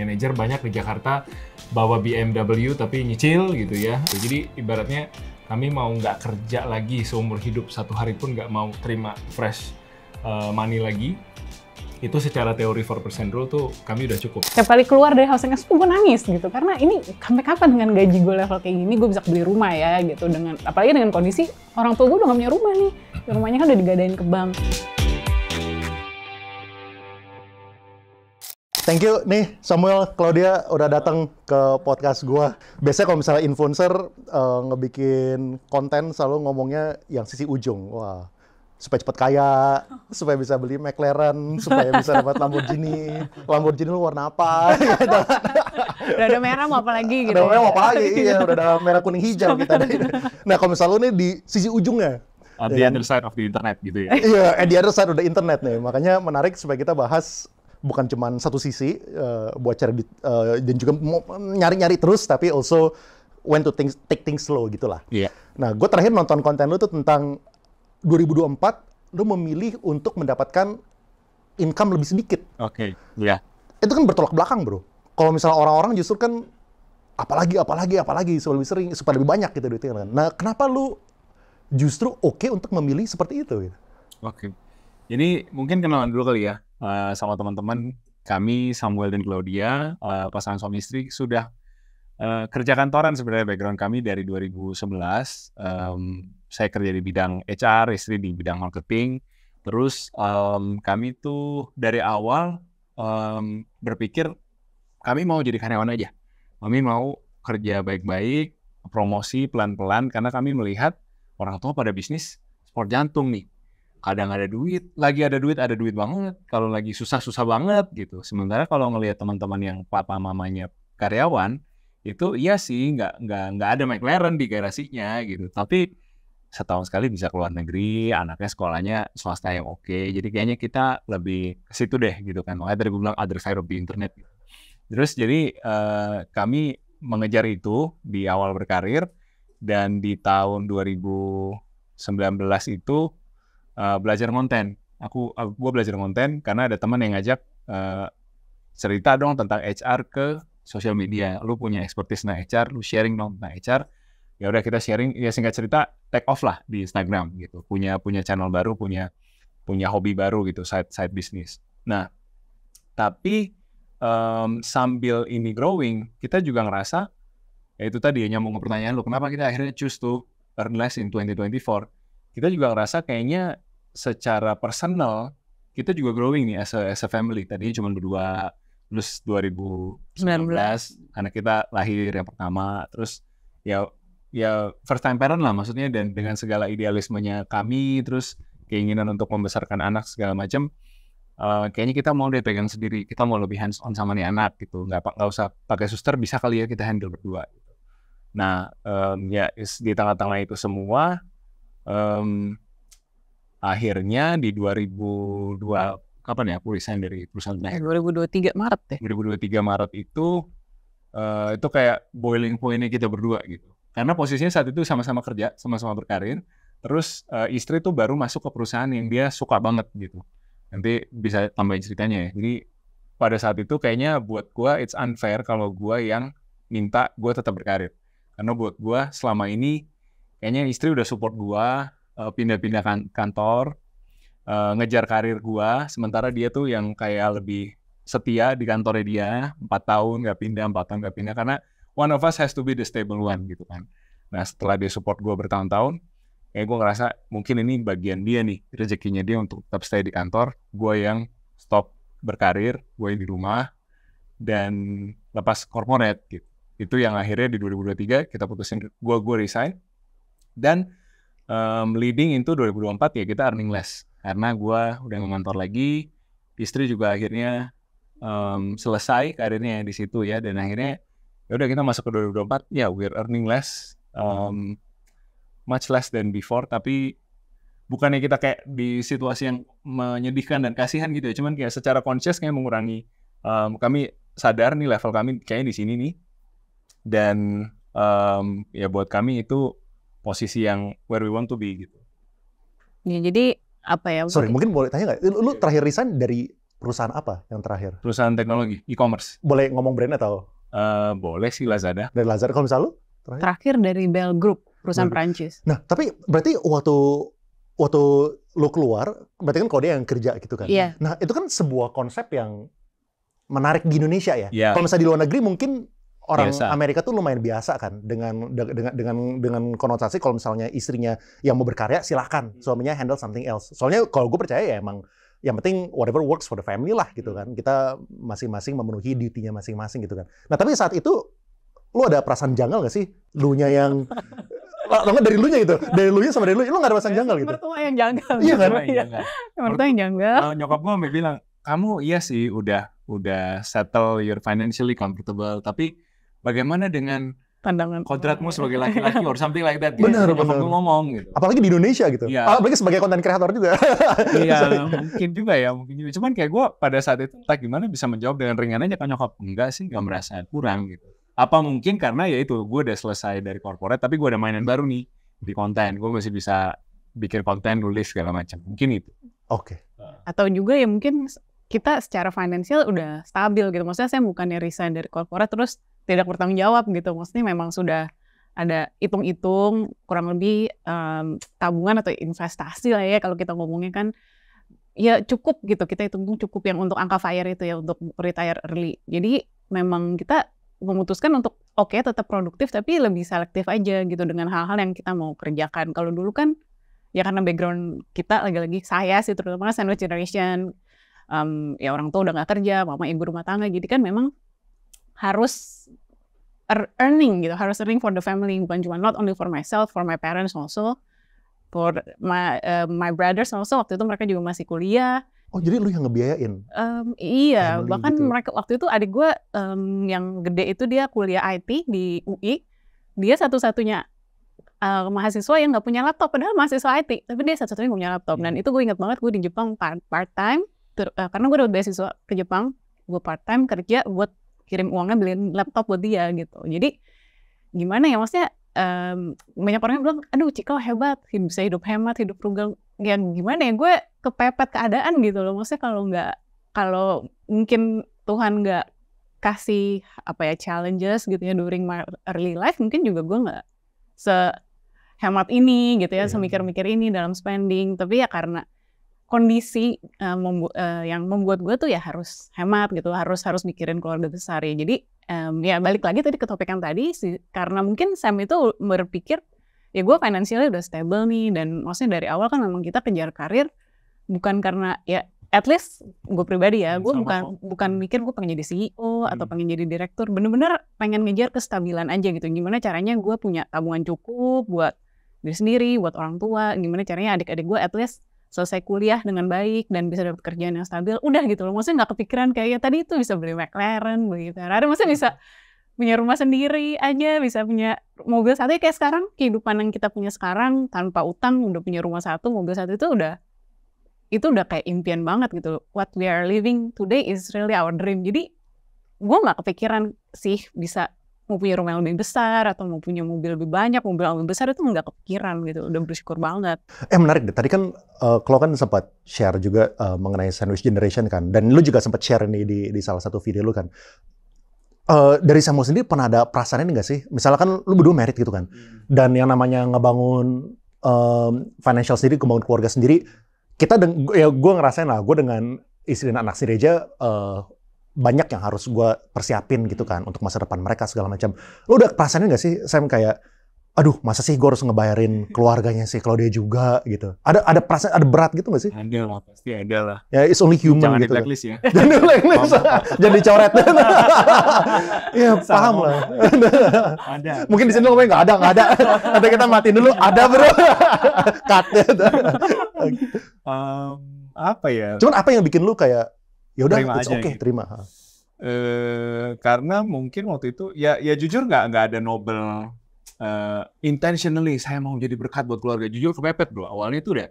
manajer banyak di Jakarta bawa BMW tapi nyicil gitu ya. Jadi ibaratnya kami mau nggak kerja lagi seumur hidup, satu hari pun nggak mau terima fresh money lagi. Itu secara teori 4% rule tuh kami udah cukup. Tiap kali keluar dari housing association gue nangis gitu, karena ini sampai kapan dengan gaji gue level kayak gini gue bisa beli rumah ya gitu, dengan apalagi dengan kondisi orang tua gue udah gak punya rumah nih, rumahnya kan udah digadain ke bank. Thank you nih Samuel, Claudia udah datang ke podcast gua. Biasanya kalau misalnya influencer ngebikin konten selalu ngomongnya yang sisi ujung. Wah, supaya cepat kaya, supaya bisa beli McLaren, supaya bisa dapat Lamborghini. Lamborghini lu warna apa? Udah ada merah mau apa lagi gitu. Udah merah mau apa lagi? Iya, udah ada merah kuning hijau kita. Nah, kalau misalnya lu nih di sisi ujungnya. At the other side of the internet gitu ya. Iya, at the other side of the internet nih. Makanya menarik supaya kita bahas bukan cuma satu sisi buat cari dan juga nyari-nyari terus, tapi also when to take things slow gitulah. Iya. Nah, gue terakhir nonton konten lu tuh tentang 2024 lu memilih untuk mendapatkan income lebih sedikit. Oke. Iya. Itu kan bertolak belakang, bro. Kalau misalnya orang-orang justru kan apalagi supaya lebih sering, supaya lebih banyak gitu duitnya kan. Nah, kenapa lu justru oke untuk memilih seperti itu gitu? Oke. Jadi mungkin kenalan dulu kali ya. Sama teman-teman kami, Samuel dan Claudia, pasangan suami istri, sudah kerja kantoran sebenarnya. Background kami dari 2011. Saya kerja di bidang HR, istri di bidang marketing. Terus kami tuh dari awal berpikir kami mau jadi karyawan aja. Kami mau kerja baik-baik, promosi pelan-pelan, karena kami melihat orang tua pada bisnis sport jantung nih. Kadang ada duit, lagi ada duit banget. Kalau lagi susah banget gitu. Sementara kalau ngelihat teman-teman yang papa mamanya karyawan, itu iya sih nggak ada McLaren di garasinya gitu. Tapi setahun sekali bisa keluar negeri, anaknya sekolahnya swasta yang oke. Jadi kayaknya kita lebih ke situ deh gitu kan. Makanya tadi gue bilang other side of the internet. Terus jadi kami mengejar itu di awal berkarir, dan di tahun 2019 itu belajar konten. Gue belajar konten karena ada teman yang ngajak cerita dong tentang HR ke sosial media. Lu punya expertise tentang HR, lu sharing dong tentang HR. Ya udah kita sharing. Ya singkat cerita take off lah di Instagram gitu. Punya channel baru, punya hobi baru gitu, side business. Nah, tapi sambil ini growing, kita juga ngerasa ya itu tadi nyambung ke pertanyaan lu, kenapa kita akhirnya choose to earn less in 2024. Kita juga ngerasa kayaknya secara personal kita juga growing nih as a family. Tadinya cuma berdua, terus 2019 anak kita lahir yang pertama, terus ya first time parent lah maksudnya, dan dengan segala idealismenya kami, terus keinginan untuk membesarkan anak segala macam, kayaknya kita mau deh pegang sendiri, kita mau lebih hands on sama nih anak gitu, nggak usah pakai suster, bisa kali ya kita handle berdua gitu. Nah ya di tengah-tengah itu semua akhirnya di 2002 kapan ya aku resign dari perusahaan 2023 Maret deh. 2023 Maret itu kayak boiling point-nya kita berdua gitu. Karena posisinya saat itu sama-sama kerja, sama-sama berkarir. Terus istri tuh baru masuk ke perusahaan yang dia suka banget gitu. Nanti bisa tambahin ceritanya ya. Jadi pada saat itu kayaknya buat gua it's unfair kalau gua yang minta gua tetap berkarir. Karena buat gua selama ini kayaknya istri udah support gua, pindah-pindah kantor, ngejar karir gua, sementara dia tuh yang kayak lebih setia di kantornya dia, 4 tahun nggak pindah, karena one of us has to be the stable one gitu kan. Nah setelah dia support gua bertahun-tahun, kayak gua ngerasa mungkin ini bagian dia nih, rezekinya dia untuk tetap stay di kantor, gua yang stop berkarir, gua yang di rumah, dan lepas corporate gitu. Itu yang akhirnya di 2023 kita putusin, gua resign, dan leading into 2024 ya kita earning less karena gue udah ngantor lagi, istri juga akhirnya selesai karirnya di situ ya, dan akhirnya ya udah kita masuk ke 2024 ya we're earning less, much less than before, tapi bukannya kita kayak di situasi yang menyedihkan dan kasihan gitu ya, cuman kayak secara conscious kayak mengurangi, kami sadar nih level kami kayaknya di sini nih, dan ya buat kami itu posisi yang where we want to be gitu. Ya, jadi apa ya? Sorry, mungkin boleh tanya nggak? Lu terakhir resign dari Perusahaan apa yang terakhir? Perusahaan teknologi, e-commerce. Boleh ngomong brand atau? Boleh sih Lazada. Dari Lazada, kalau misalnya lu? Terakhir dari Bell Group, perusahaan Perancis. Nah, tapi berarti waktu lu keluar, berarti kan kalau dia yang kerja gitu kan? Iya. Nah, itu kan sebuah konsep yang menarik di Indonesia ya? Iya. Kalau misalnya di luar negeri mungkin orang Biasa. Amerika tuh lumayan biasa kan dengan konotasi kalau misalnya istrinya yang mau berkarya silakan, suaminya handle something else. Soalnya kalau gue percaya ya emang yang penting whatever works for the family lah gitu kan. Kita masing-masing memenuhi duty-nya masing-masing gitu kan. Nah, tapi saat itu lu ada perasaan janggal gak sih? Lu-nya yang dari lu-nya gitu. Dari lu-nya sama dari lu nggak ada perasaan janggal gitu. Mertua yang janggal. Iya kan? Mertua yang janggal. Nyokap gue sampai bilang, kamu iya sih udah settle, you're financially comfortable, tapi bagaimana dengan Pandangan kodratmu sebagai laki-laki or something like that. Benar, Nyokap benar. gue ngomong gitu. Apalagi di Indonesia gitu. Iya. Apalagi sebagai konten kreator juga. Iya, mungkin juga. Cuman kayak gue pada saat itu entah gimana bisa menjawab dengan ringan aja kan nyokap. Enggak sih, nggak merasa kurang gitu. Apa mungkin karena ya itu gue udah selesai dari corporate, tapi gue ada mainan baru nih di konten. Gue masih bisa bikin konten, nulis segala macam. Mungkin itu. Oke. Atau juga ya mungkin kita secara finansial udah stabil gitu. Maksudnya saya bukannya resign dari corporate terus tidak bertanggung jawab gitu. Maksudnya memang sudah ada hitung-hitung kurang lebih tabungan atau investasi lah ya kalau kita ngomongnya kan ya cukup gitu. Kita hitung cukup yang untuk angka FIRE itu ya, untuk retire early. Jadi memang kita memutuskan untuk tetap produktif tapi lebih selektif aja gitu dengan hal-hal yang kita mau kerjakan. Kalau dulu kan ya karena background kita lagi-lagi saya sih terutama sandwich generation, ya orang tua udah nggak kerja, mama ibu rumah tangga, jadi kan memang harus earning gitu, harus earning for the family, bukan cuma not only for myself, for my parents also, for my brothers also. Waktu itu mereka juga masih kuliah. Oh, jadi lu yang ngebiayain? Iya, Family bahkan gitu. mereka waktu itu adik gue yang gede itu dia kuliah IT di UI, dia satu-satunya mahasiswa yang nggak punya laptop, padahal mahasiswa IT, tapi dia satu-satunya punya laptop. Dan itu gue ingat banget, gue di Jepang part time, karena gue udah beasiswa ke Jepang, gue part time kerja buat kirim uangnya beliin laptop buat dia gitu. Jadi gimana ya, maksudnya banyak orang yang bilang, aduh Cika hebat, bisa hidup hemat, hidup frugal. Ya gimana ya, gue kepepet keadaan gitu loh. Maksudnya kalau mungkin Tuhan nggak kasih challenges gitu ya during my early life, mungkin juga gue nggak sehemat ini gitu ya, semikir-mikir ini dalam spending. Tapi ya karena kondisi yang membuat gue tuh ya harus hemat gitu, harus mikirin keluarga besar ya. Jadi ya balik lagi tadi ke topik yang tadi sih, karena mungkin Sam itu berpikir ya gue finansialnya udah stable nih, dan maksudnya dari awal kan memang kita kejar karir bukan karena ya at least gue pribadi ya, gue bukan mikir gue pengen jadi CEO atau pengen jadi direktur, bener-bener pengen ngejar kestabilan aja gitu. Gimana caranya gue punya tabungan cukup buat diri sendiri, buat orang tua, gimana caranya adik-adik gue at least selesai kuliah dengan baik dan bisa dapat kerjaan yang stabil, udah gitu loh. Maksudnya nggak kepikiran kayak ya tadi itu bisa beli McLaren begitu. Ada maksudnya bisa punya rumah sendiri aja, bisa punya mobil satu kayak sekarang, kehidupan yang kita punya sekarang tanpa utang, udah punya rumah satu, mobil satu, itu udah kayak impian banget gitu. What we are living today is really our dream. Jadi gue nggak kepikiran sih bisa mau punya rumah yang lebih besar atau mau punya mobil lebih banyak, mobil yang lebih besar, itu nggak kepikiran gitu. Udah bersyukur banget. Menarik deh. Tadi kan Klo kan sempat share juga mengenai sandwich generation kan, dan lu juga sempat share nih di salah satu video lu kan. Dari Samuel sendiri pernah ada perasaan ini nggak sih? Misalnya kan lu berdua married gitu kan, dan yang namanya ngebangun financial sendiri, ngebangun keluarga sendiri, gue ngerasain lah, gue dengan istri dan anak sendiri aja banyak yang harus gue persiapin gitu kan untuk masa depan mereka segala macam. Lu udah perasaan nggak sih, Sam, kayak aduh masa sih gue harus ngebayarin keluarganya sih kalau dia juga gitu? Ada perasaan, ada berat gitu nggak sih? Ada lah, pasti ada lah. Ya, it's only human. Jangan gitu di blacklist ya. Jangan di blacklist, jangan dicoret. Ya paham lah. Ada. Mungkin di sini ngomongnya nggak ada. Nanti kita matiin dulu. Ada bro. Cut. Apa ya? Cuman apa yang bikin lu kayak ya udah Terima it's aja okay, gitu. terima. Karena mungkin waktu itu ya jujur nggak ada noble intentionally saya mau jadi berkat buat keluarga. Jujur kepepet bro. Awalnya itu udah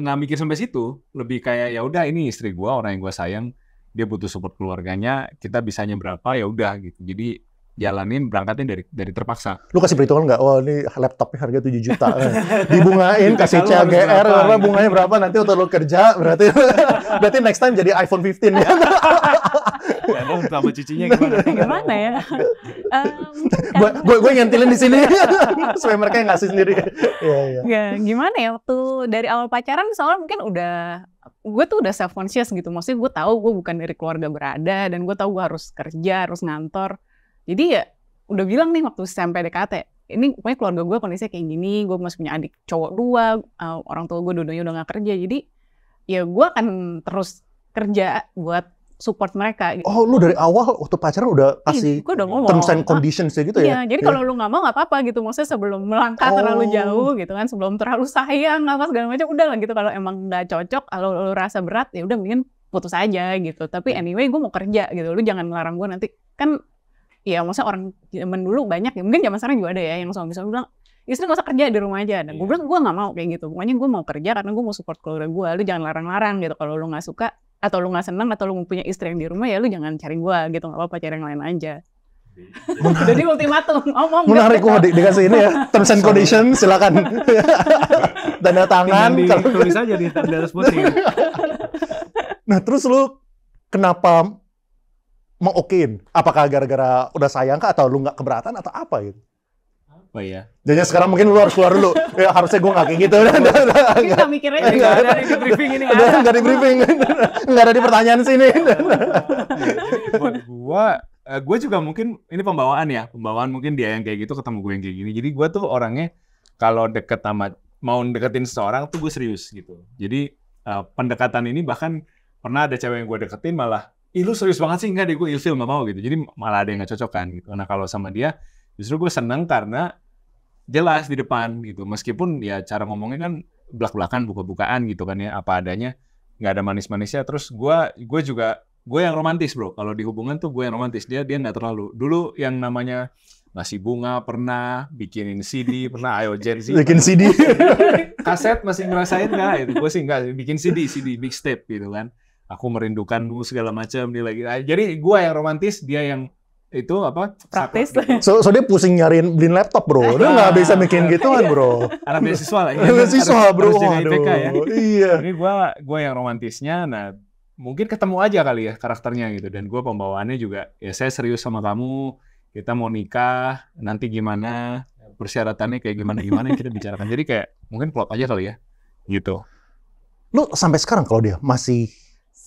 nggak mikir sampai situ. Lebih kayak ya udah ini istri gue, orang yang gue sayang, dia butuh support keluarganya, kita bisanya berapa ya udah gitu. Jadi jalanin berangkatnya dari terpaksa. Lu kasih perhitungan nggak? Oh ini laptopnya harga 7 juta. Dibungain, kasih Kalau harus CAGR, berapa, berapa gitu. bunganya berapa, nanti waktu lu kerja, berarti next time jadi iPhone 15 ya. Gak tahu sama cicinya gimana. Gimana ya? Gue nyentilin di sini supaya mereka yang ngasih sendiri. Iya. Ya, gimana ya, waktu dari awal pacaran soalnya mungkin gue tuh udah self conscious gitu. Maksudnya gue tahu gue bukan dari keluarga berada dan gue tahu gue harus kerja, harus ngantor. Jadi ya udah bilang nih waktu sampai DKT, ini pokoknya keluarga gue kondisinya kayak gini, gue masih punya adik cowok 2, orang tua gue dua-duanya udah gak kerja. Jadi ya gue akan terus kerja buat support mereka. Gitu. Oh, lu dari awal waktu pacaran udah kasih gue udah ngomong. terms and conditions ya gitu ya? Iya, jadi kalau lu nggak mau nggak apa-apa gitu. Maksudnya sebelum melangkah terlalu jauh gitu kan, sebelum terlalu sayang apa segala macam, udah lah gitu. Kalau emang nggak cocok, kalau lu rasa berat ya udah mending putus aja gitu. Tapi anyway gue mau kerja gitu. Lu jangan ngelarang gue nanti. Kan ya maksudnya orang zaman dulu banyak ya, mungkin zaman sekarang juga ada ya yang suami-suami bilang, istri nggak usah kerja di rumah aja. Dan gue bilang gue nggak mau kayak gitu. Pokoknya gue mau kerja karena gue mau support keluarga gue. Lu jangan larang-larang gitu. Kalau lu nggak suka atau lu nggak senang atau lu punya istri yang di rumah ya lu jangan cari gue gitu, nggak apa-apa, cari yang lain aja. Jadi ultimatum ngomong. Menarik, kok dikasih ini ya, terms and conditions, silakan. Tanda tangan. Tulis aja di atas putih. Nah terus lu kenapa mau okein? Apakah gara-gara udah sayang kah atau lu nggak keberatan atau apa gitu? Apa ya? Jadi sekarang mungkin lu harus keluar dulu. Ya harusnya gue nggak kayak gitu. Mungkin nggak mikirnya Nggak ada di briefing ini. Nggak di briefing. Nggak ada di pertanyaan sini. Buat gue juga mungkin ini pembawaan ya. Pembawaan mungkin dia yang kayak gitu ketemu gue yang kayak gini. Jadi gue tuh orangnya kalau deket sama, mau deketin seseorang tuh gue serius gitu. Jadi pendekatan ini bahkan pernah ada cewek yang gue deketin malah, ih lu serius banget sih, enggak deh gue ilfil nggak mau gitu. Jadi malah ada yang nggak cocok kan gitu. Nah kalau sama dia justru gue seneng karena jelas di depan gitu. Meskipun ya cara ngomongnya kan belak-belakan, buka-bukaan gitu kan ya, apa adanya, nggak ada manis-manisnya. Terus gue yang romantis bro. Kalau di hubungan tuh gue yang romantis, dia nggak terlalu. Dulu yang namanya ngasih bunga pernah, bikinin CD pernah, ayo Gen Z. Bikin CD. Kaset masih ngerasain nggak? Itu gue sih nggak, bikin CD mixtape gitu kan. Aku merindukanmu segala macam, dia lagi. Jadi gue yang romantis, dia yang itu apa? praktis. So dia pusing nyariin beliin laptop bro. Dia nggak bisa bikin gituan bro. Anak beasiswa lah. Beasiswa bro. Harus jaga IPK ya. Iya. Ini gue yang romantisnya. Nah mungkin ketemu aja kali ya karakternya gitu. Dan gue pembawaannya juga ya saya serius sama kamu. Kita mau nikah. Nanti gimana? Persyaratannya kayak gimana yang kita bicarakan. Jadi kayak mungkin plot aja kali ya. Gitu. Lu sampai sekarang kalau dia masih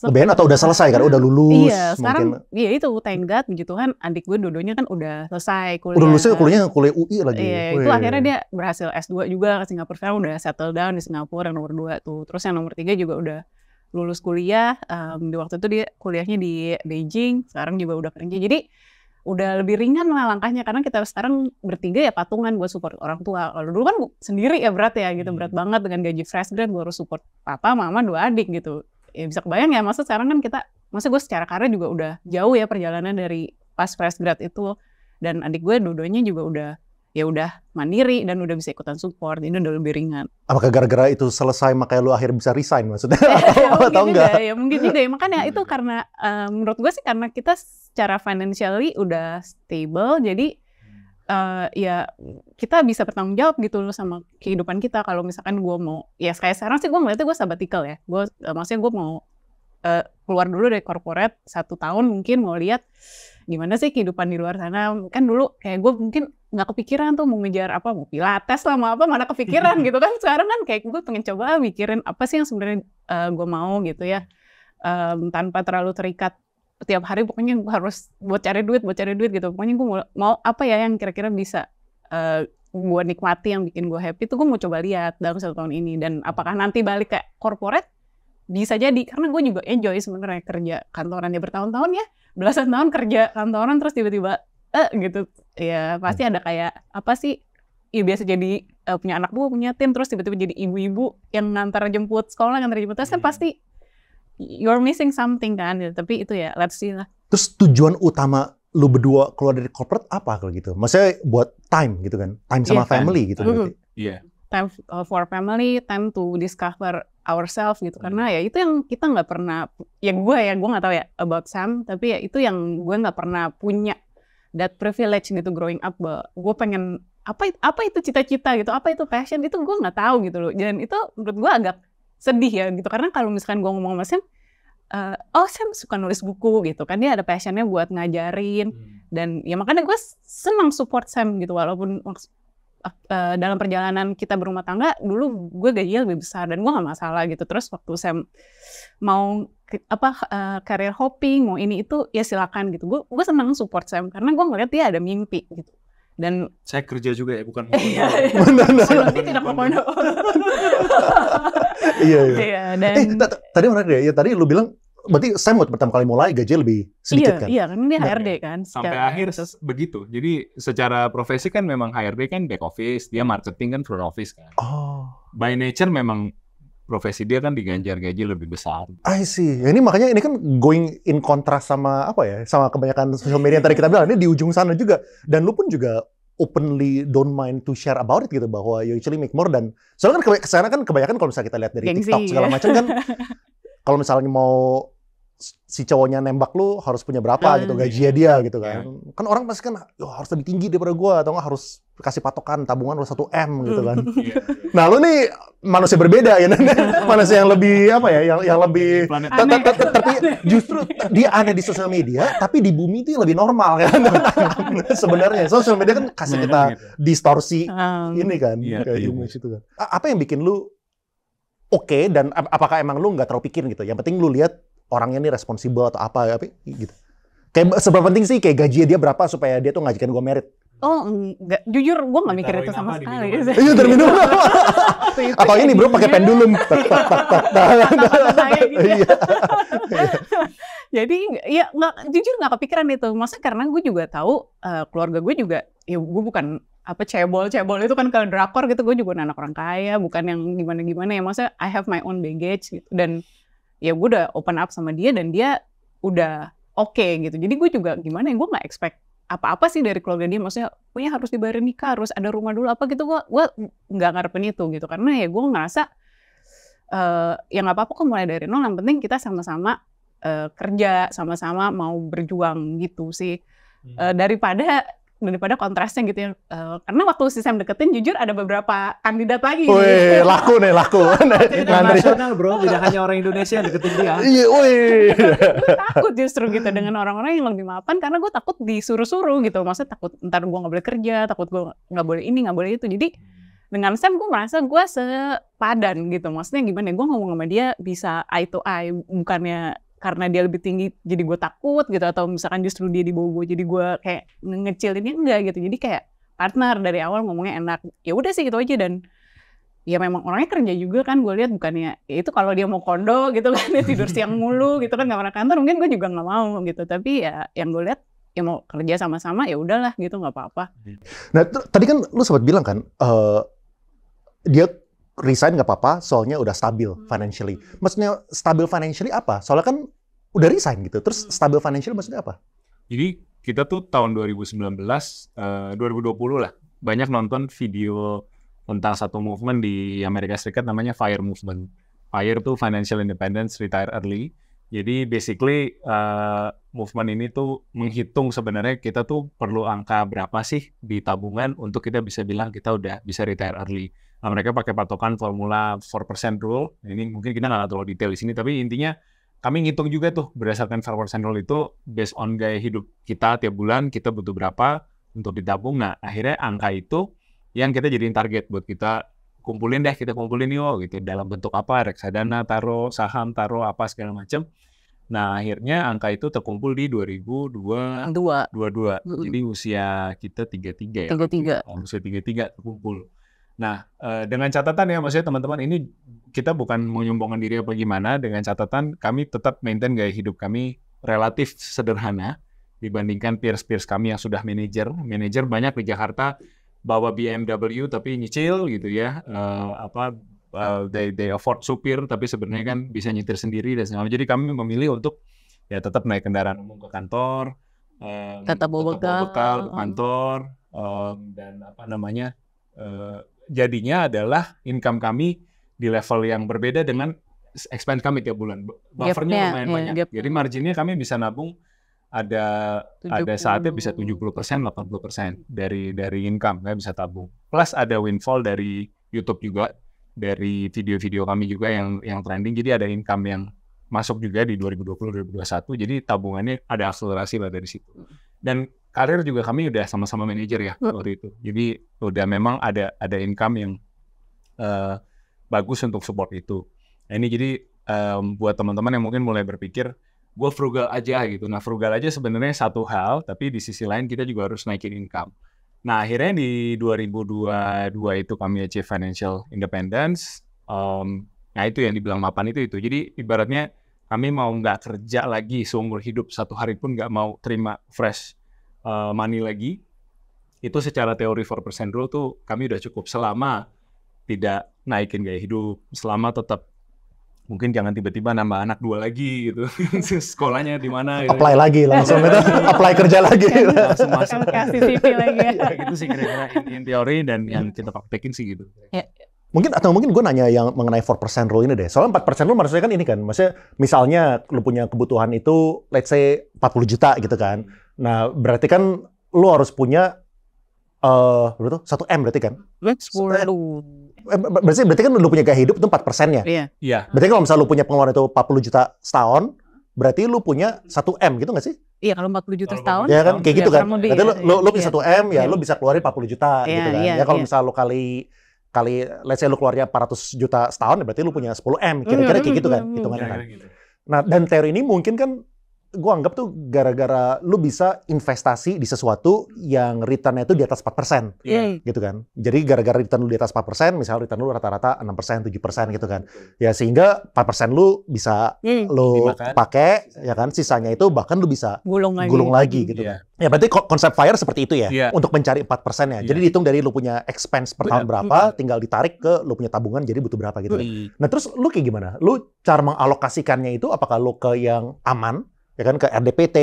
ngeband atau udah selesai kan? Udah lulus? Iya, sekarang mungkin. iya itu thank God gitu kan, adik gue dua-duanya kan udah selesai kuliah. Udah lulusnya kuliah UI lagi. Iya, itu akhirnya dia berhasil S2 juga ke Singapura. Sekarang udah settle down di Singapura, yang nomor 2 tuh. Terus yang nomor 3 juga udah lulus kuliah. Di waktu itu dia kuliahnya di Beijing, sekarang juga udah kerja. Jadi udah lebih ringan lah langkahnya, karena kita sekarang bertiga ya patungan buat support orang tua. Kalau dulu kan sendiri ya berat ya gitu, berat banget dengan gaji fresh grade, gue harus support papa, mama, 2 adik gitu. Ya bisa kebayang ya, maksud sekarang kan gue secara karir juga udah jauh ya perjalanan dari pas fresh grad itu, dan adik gue dua-duanya juga udah mandiri dan udah bisa ikutan support, ini udah lebih ringan. Apakah gara-gara itu selesai makanya lu akhirnya bisa resign maksudnya? Atau enggak? Ya mungkin juga ya, makanya itu karena menurut gue sih karena kita secara financially udah stable, jadi ya kita bisa bertanggung jawab gitu loh sama kehidupan kita. Kalau misalkan gue mau, ya kayak sekarang sih gue ngeliatnya gue sabbatical ya. Maksudnya gue mau keluar dulu dari corporate 1 tahun mungkin, mau lihat gimana sih kehidupan di luar sana. Kan dulu kayak gue mungkin nggak kepikiran tuh mau ngejar apa, mau pilates lah, mau apa, mana kepikiran gitu kan. Sekarang kan kayak gue pengen coba mikirin apa sih yang sebenarnya gue mau gitu ya, tanpa terlalu terikat tiap hari pokoknya gue harus buat cari duit gitu. Pokoknya gue mau apa ya yang kira-kira bisa gue nikmati, yang bikin gue happy, itu gue mau coba lihat dalam 1 tahun ini. Dan apakah nanti balik ke corporate? Bisa jadi, karena gue juga enjoy sebenarnya kerja kantoran ya bertahun-tahun ya, belasan tahun kerja kantoran terus tiba-tiba gitu ya, pasti ada kayak apa sih ya, biasa jadi punya anak buah, punya tim, terus tiba-tiba jadi ibu-ibu yang ngantar jemput sekolah, ngantar jemput tes, kan pasti you're missing something kan gitu. Tapi itu ya let's see lah. Terus tujuan utama lu berdua keluar dari corporate apa kalau gitu? Maksudnya buat time gitu kan? Time sama family gitu berarti? Iya. Time for family, time to discover ourselves gitu. Karena ya itu yang kita nggak pernah, ya gue nggak tahu ya about Sam, tapi ya itu yang gue nggak pernah punya that privilege gitu growing up, gue pengen apa itu cita-cita gitu, apa itu passion, itu gue nggak tahu gitu loh. Dan itu menurut gue agak sedih ya gitu, karena kalau misalkan gue ngomong sama Sam, Sam suka nulis buku gitu kan, dia ada passionnya buat ngajarin, dan ya makanya gue senang support Sam gitu, walaupun dalam perjalanan kita berumah tangga dulu gue gajinya lebih besar dan gue nggak masalah gitu. Terus waktu Sam mau career hopping, mau ini itu, ya silakan gitu. Gue senang support Sam karena gue ngeliat dia ada mimpi gitu. Dan saya kerja juga ya, bukan nanti tidak berkondo. Iya. Dan tadi menarik ya, tadi lu bilang berarti Sam waktu pertama kali mulai gajinya lebih sedikit kan? Iya, karena dia HRD kan. Sampai akhir begitu. Jadi secara profesi kan memang HRD kan back office, dia marketing kan front office kan. By nature memang profesi dia kan diganjar gaji lebih besar. I see. Ya, ini makanya ini kan going in contrast sama sama kebanyakan social media yang tadi kita bilang, ini di ujung sana juga. Dan lu pun juga openly don't mind to share about it gitu, bahwa you actually make more. Dan soalnya kan kesana kan kebanyakan kalau misalnya kita lihat dari TikTok segala macam kan, kalau misalnya mau si cowoknya nembak lu harus punya berapa gitu gajinya dia gitu kan. Kan orang pasti kan harus lebih tinggi daripada gua, atau nggak harus kasih patokan tabungan harus 1 M gitu kan. Nah lu nih manusia berbeda ya, manusia yang lebih yang lebih tapi justru dia aneh di sosial media, tapi di bumi itu lebih normal kan. Sebenarnya sosial media kan kasih kita distorsi ini kan, kayak image itu kan. Apa yang bikin lu oke, dan apakah emang lu nggak terlalu pikirin gitu? Yang penting lu lihat orangnya nih responsibel atau apa gitu. Kayak seberapa penting sih kayak gajinya dia berapa supaya dia tuh ngajakin gue merit? Enggak, jujur gue nggak mikir itu sama sekali. Iya, terminum. Atau ini bro pakai pendulum. Jadi ya jujur nggak kepikiran itu. Maksudnya karena gue juga tahu keluarga gue juga, ya gue bukan cebol itu kan kalau drakor gitu, gue juga anak orang kaya, bukan yang gimana ya. Maksudnya I have my own baggage gitu, dan ya gue udah open up sama dia dan dia udah oke gitu. Jadi gue juga gimana ya, gue nggak expect apa-apa sih dari keluarga dia. Maksudnya punya harus dibayarin nikah, harus ada rumah dulu apa gitu. Gue nggak ngarepin itu gitu, karena ya gue ngerasa ya nggak apa-apa kok mulai dari nol. Yang penting kita sama-sama kerja, sama-sama mau berjuang gitu sih. Daripada kontrasnya gitu ya. Karena waktu si Sam deketin, jujur ada beberapa kandidat lagi. Wih, laku. Internasional bro, tidak hanya orang Indonesia yang deketin dia. Iya, wih. Gue takut justru gitu dengan orang-orang yang lebih mapan, karena gue takut disuruh-suruh gitu. Maksudnya takut ntar gue nggak boleh kerja, takut gue nggak boleh ini, nggak boleh itu. Jadi dengan Sam gue merasa gue sepadan gitu. Maksudnya gimana ya, gue ngomong sama dia bisa eye to eye, bukannya karena dia lebih tinggi jadi gue takut gitu, atau misalkan justru dia di bawah gue jadi gue kayak ngecilinnya, enggak gitu. Jadi kayak partner dari awal ngomongnya enak. Ya udah sih gitu aja. Dan ya memang orangnya kerja juga kan, gue lihat, bukannya ya itu kalau dia mau kondo gitu kan, dia tidur siang mulu gitu kan, nggak pernah kantor, mungkin gue juga nggak mau gitu. Tapi ya yang gue lihat ya mau kerja sama-sama, ya udahlah gitu, nggak apa-apa. Nah tadi kan lu sempat bilang kan dia resign nggak apa-apa, soalnya udah stabil financially. Maksudnya stabil financially apa? Soalnya kan udah resign gitu. Terus stabil financially maksudnya apa? Jadi kita tuh tahun 2019, 2020 lah, banyak nonton video tentang satu movement di Amerika Serikat namanya FIRE movement. FIRE tuh Financial Independence Retire Early. Jadi basically movement ini tuh menghitung sebenarnya kita tuh perlu angka berapa sih di tabungan untuk kita bisa bilang kita udah bisa retire early. Nah, mereka pakai patokan formula 4% rule. Ini mungkin kita nggak terlalu detail di sini, tapi intinya kami ngitung juga tuh berdasarkan 4% rule itu based on gaya hidup kita tiap bulan kita butuh berapa untuk ditabung. Nah, akhirnya angka itu yang kita jadiin target buat kita kumpulin yuk gitu. Dalam bentuk apa? Reksadana, taruh, saham, taruh apa segala macam. Nah, akhirnya angka itu terkumpul di 2022. Jadi usia kita 33 ya. 33. Usia 33 terkumpul. Nah, dengan catatan ya, maksudnya teman-teman, ini kita bukan menyombongkan diri apa gimana, dengan catatan kami tetap maintain gaya hidup kami relatif sederhana dibandingkan peers-peers kami yang sudah manajer. Manajer banyak di Jakarta bawa BMW tapi nyicil gitu ya, they afford supir tapi sebenarnya kan bisa nyetir sendiri dan segala macam. Jadi kami memilih untuk ya tetap naik kendaraan umum ke kantor, tetap bawa bekal ke kantor, dan jadinya adalah income kami di level yang berbeda dengan expense kami tiap bulan. Buffernya lumayan banyak. Jadi marginnya kami bisa nabung ada saatnya bisa 70%, 80% dari income, nggak bisa tabung. Plus ada windfall dari YouTube juga, dari video-video kami juga yang trending. Jadi ada income yang masuk juga di 2020-2021. Jadi tabungannya ada akselerasi lah dari situ. Dan karir juga kami udah sama-sama manajer ya waktu itu. Jadi udah memang ada income yang bagus untuk support itu. Nah, ini jadi buat teman-teman yang mungkin mulai berpikir gue frugal aja gitu. Nah, frugal aja sebenarnya satu hal, tapi di sisi lain kita juga harus naikin income. Nah, akhirnya di 2022 itu kami achieve financial independence. Nah, itu yang dibilang mapan itu. Jadi ibaratnya kami mau nggak kerja lagi seumur hidup, satu hari pun nggak mau terima fresh money lagi. Itu secara teori 4% rule tuh kami udah cukup selama tidak naikin gaya hidup, selama tetap mungkin jangan tiba-tiba nambah anak 2 lagi gitu. Sekolahnya di mana gitu. Apply lagi langsung itu, apply kerja lagi. Langsung masuk. Kasih CV lagi. Ya, gitu sih kira-kira in teori dan yang kita praktekin sih gitu. Ya. Mungkin gue nanya yang mengenai 4% rule ini deh. Soalnya 4% rule maksudnya kan ini kan, maksudnya misalnya lu punya kebutuhan itu let's say 40 juta gitu kan. Nah, berarti kan lu harus punya berapa tuh? 1M berarti kan? Berarti kan lu punya gaya hidup itu 4% ya? Iya. Berarti kalau misalnya lu punya pengeluaran itu 40 juta setahun, berarti lu punya 1M gitu nggak sih? Iya, kalau 40 juta setahun. Ya kan, kayak gitu kan. Lebih, Berarti lu punya 1M, ya lu bisa keluarin 40 juta gitu kan. Ya kalau misalnya lu kali let's say lu keluarnya 400 juta setahun, berarti lu punya 10M. Kira-kira kayak gitu kan, hitungannya kan. Nah, dan teori ini mungkin kan gue anggap tuh gara-gara lu bisa investasi di sesuatu yang return-nya itu di atas 4%. Gitu kan. Jadi gara-gara return lu di atas 4%, misalnya return lu rata-rata 6%, 7% gitu kan. Ya sehingga 4% lu bisa lu pakai, ya kan. Sisanya itu bahkan lu bisa gulung lagi gitu. Ya berarti konsep FIRE seperti itu ya. Untuk mencari 4%-nya. Jadi dihitung dari lu punya expense per tahun berapa, tinggal ditarik ke lu punya tabungan jadi butuh berapa gitu. Nah terus lu kayak gimana? Lu cara mengalokasikannya itu apakah lu ke yang aman? Ya kan, ke RDPT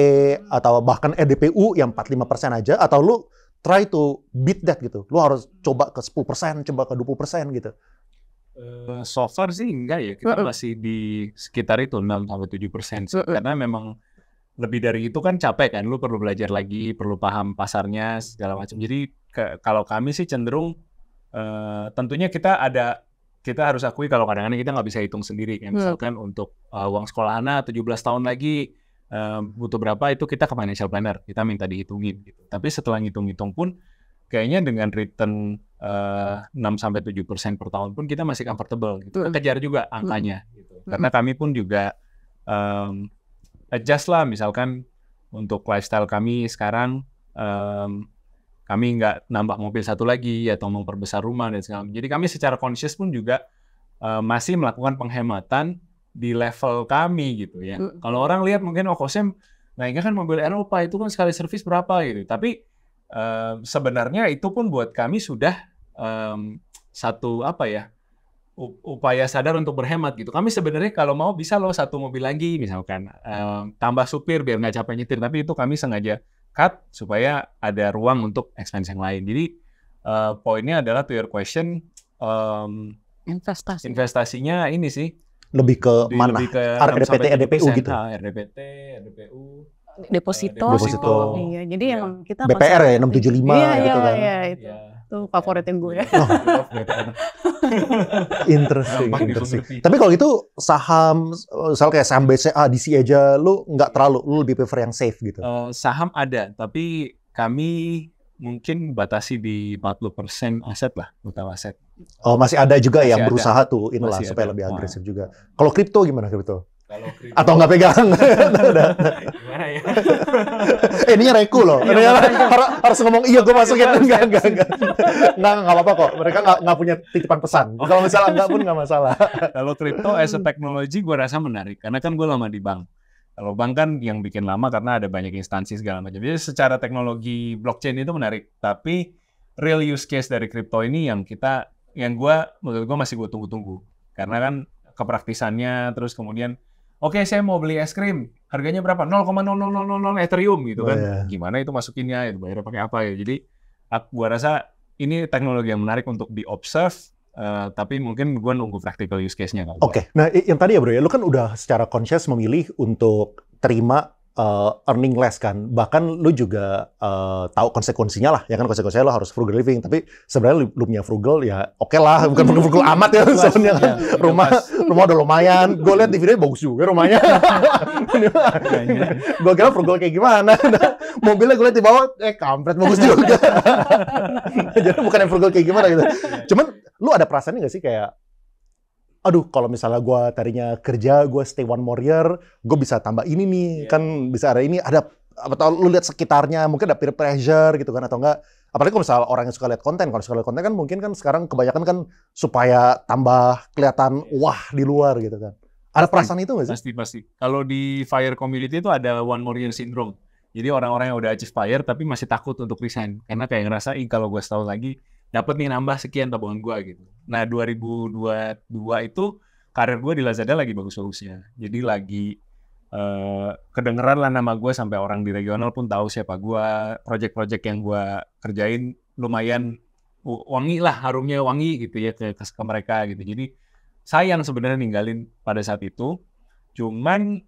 atau bahkan RDPU yang 45% aja, atau lu try to beat that gitu. Lu harus coba ke 10%, coba ke 20% gitu. So far sih enggak ya, kita masih di sekitar itu 6-7% sih. Karena memang lebih dari itu kan capek kan, lu perlu belajar lagi, perlu paham pasarnya segala macam. Jadi kalau kami sih cenderung tentunya kita harus akui kalau kadang-kadang kita nggak bisa hitung sendiri kan. Misalkan untuk uang sekolah anak 17 tahun lagi butuh berapa, itu kita ke financial planner, kita minta dihitungin gitu. Tapi setelah ngitung-ngitung pun kayaknya dengan return 6-7% per tahun pun kita masih comfortable gitu. Kejar juga angkanya gitu. Karena kami pun juga adjust lah, misalkan untuk lifestyle kami sekarang kami nggak nambah mobil satu lagi atau memperbesar rumah dan segala macam. Jadi kami secara conscious pun juga masih melakukan penghematan di level kami gitu ya. Kalau orang lihat mungkin Kosem, nah ini kan mobil Eropa itu kan sekali servis berapa gitu. Tapi sebenarnya itu pun buat kami sudah satu upaya sadar untuk berhemat gitu. Kami sebenarnya kalau mau bisa loh satu mobil lagi misalkan, tambah supir biar nggak capek nyetir. Tapi itu kami sengaja cut supaya ada ruang untuk expense yang lain. Jadi poinnya adalah to your question, investasinya ini sih. Lebih ke mana? RDPT, RDPU gitu? RDPT, RDPU, deposito. Iya, jadi yang kita BPR ya 675 gitu kan. Iya, itu favoritnya gue ya. Interesting. Tapi kalau gitu saham, misalnya kayak saham BCA, DC aja, lu nggak terlalu, lu lebih prefer yang safe gitu? Saham ada, tapi kami mungkin batasi di 40% aset lah, total aset. Oh, masih ada juga yang berusaha tuh inilah supaya lebih agresif juga. Kalau kripto gimana kripto? Atau nggak pegang? Gimana ya? Ininya reku loh. Harus ngomong iya gue masukin. Enggak apa-apa kok. Mereka nggak punya titipan pesan. Kalau misalnya enggak pun nggak masalah. Kalau kripto as a technology gue rasa menarik. Karena kan gue lama di bank. Kalau bank kan yang bikin lama karena ada banyak instansi segala macam. Jadi secara teknologi blockchain itu menarik. Tapi real use case dari kripto ini menurut gue masih gue tunggu-tunggu. Karena kan kepraktisannya, terus kemudian oke, saya mau beli es krim, harganya berapa? 0,0000 Ethereum gitu kan. Yeah. Gimana itu masukinnya, itu bayar pakai apa ya. Jadi gua rasa ini teknologi yang menarik untuk di-observe, tapi mungkin gua nunggu practical use case-nya. Oke, nah yang tadi ya bro ya, lu kan udah secara conscious memilih untuk terima earning less kan. Bahkan lu juga tahu konsekuensinya lah, ya kan konsekuensinya lo harus frugal living. Tapi sebenarnya lu punya frugal ya oke lah, bukan frugal amat ya sebenarnya kan. Rumah udah lumayan. Gue lihat di video bagus juga rumahnya. Gue kira frugal kayak gimana. Mobilnya gue lihat di bawah, kampret bagus juga. Jadi bukan yang frugal kayak gimana gitu. Cuman lu ada perasaannya nggak sih kayak, aduh, kalau misalnya gue tadinya kerja, gue stay one more year, gue bisa tambah ini nih, kan bisa ada ini, ada, atau lu lihat sekitarnya, mungkin ada peer pressure gitu kan, atau enggak, apalagi kalau misalnya orang yang suka lihat konten, kalau suka lihat konten kan mungkin kan sekarang kebanyakan kan supaya tambah kelihatan wah di luar gitu kan. Ada perasaan itu nggak sih? Pasti. Kalau di FIRE community itu ada one more year syndrome. Jadi orang-orang yang udah achieve FIRE tapi masih takut untuk resign, karena kayak ngerasa, kalau gue setahun lagi, dapat nih nambah sekian tabungan gue gitu. Nah 2022 itu karir gue di Lazada lagi bagus-bagusnya. Jadi lagi kedengeran lah nama gue sampai orang di regional pun tahu siapa gue. Project-project yang gue kerjain lumayan wangi lah, harumnya wangi gitu ya ke mereka gitu. Jadi sayang sebenarnya ninggalin pada saat itu. Cuman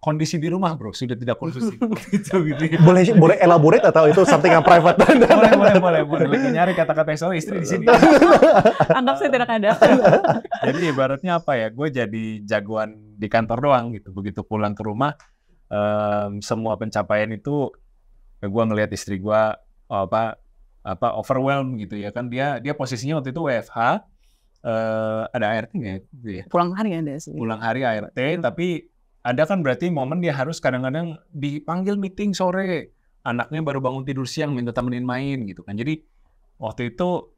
kondisi di rumah bro sudah tidak kondusif gitu ya. Boleh elaborate atau itu something yang private? boleh lagi nyari kata-kata yang salah istri di sini. Anggap saya tidak ada. Jadi ibaratnya apa ya, gue jadi jagoan di kantor doang gitu. Begitu pulang ke rumah semua pencapaian itu gue ngelihat istri gue overwhelmed gitu ya kan. Dia posisinya waktu itu WFH, ada ART nggak ya? Pulang hari ada sih. Pulang hari ART, tapi ada kan berarti momen dia harus kadang-kadang dipanggil meeting sore, anaknya baru bangun tidur siang minta temenin main gitu kan. Jadi waktu itu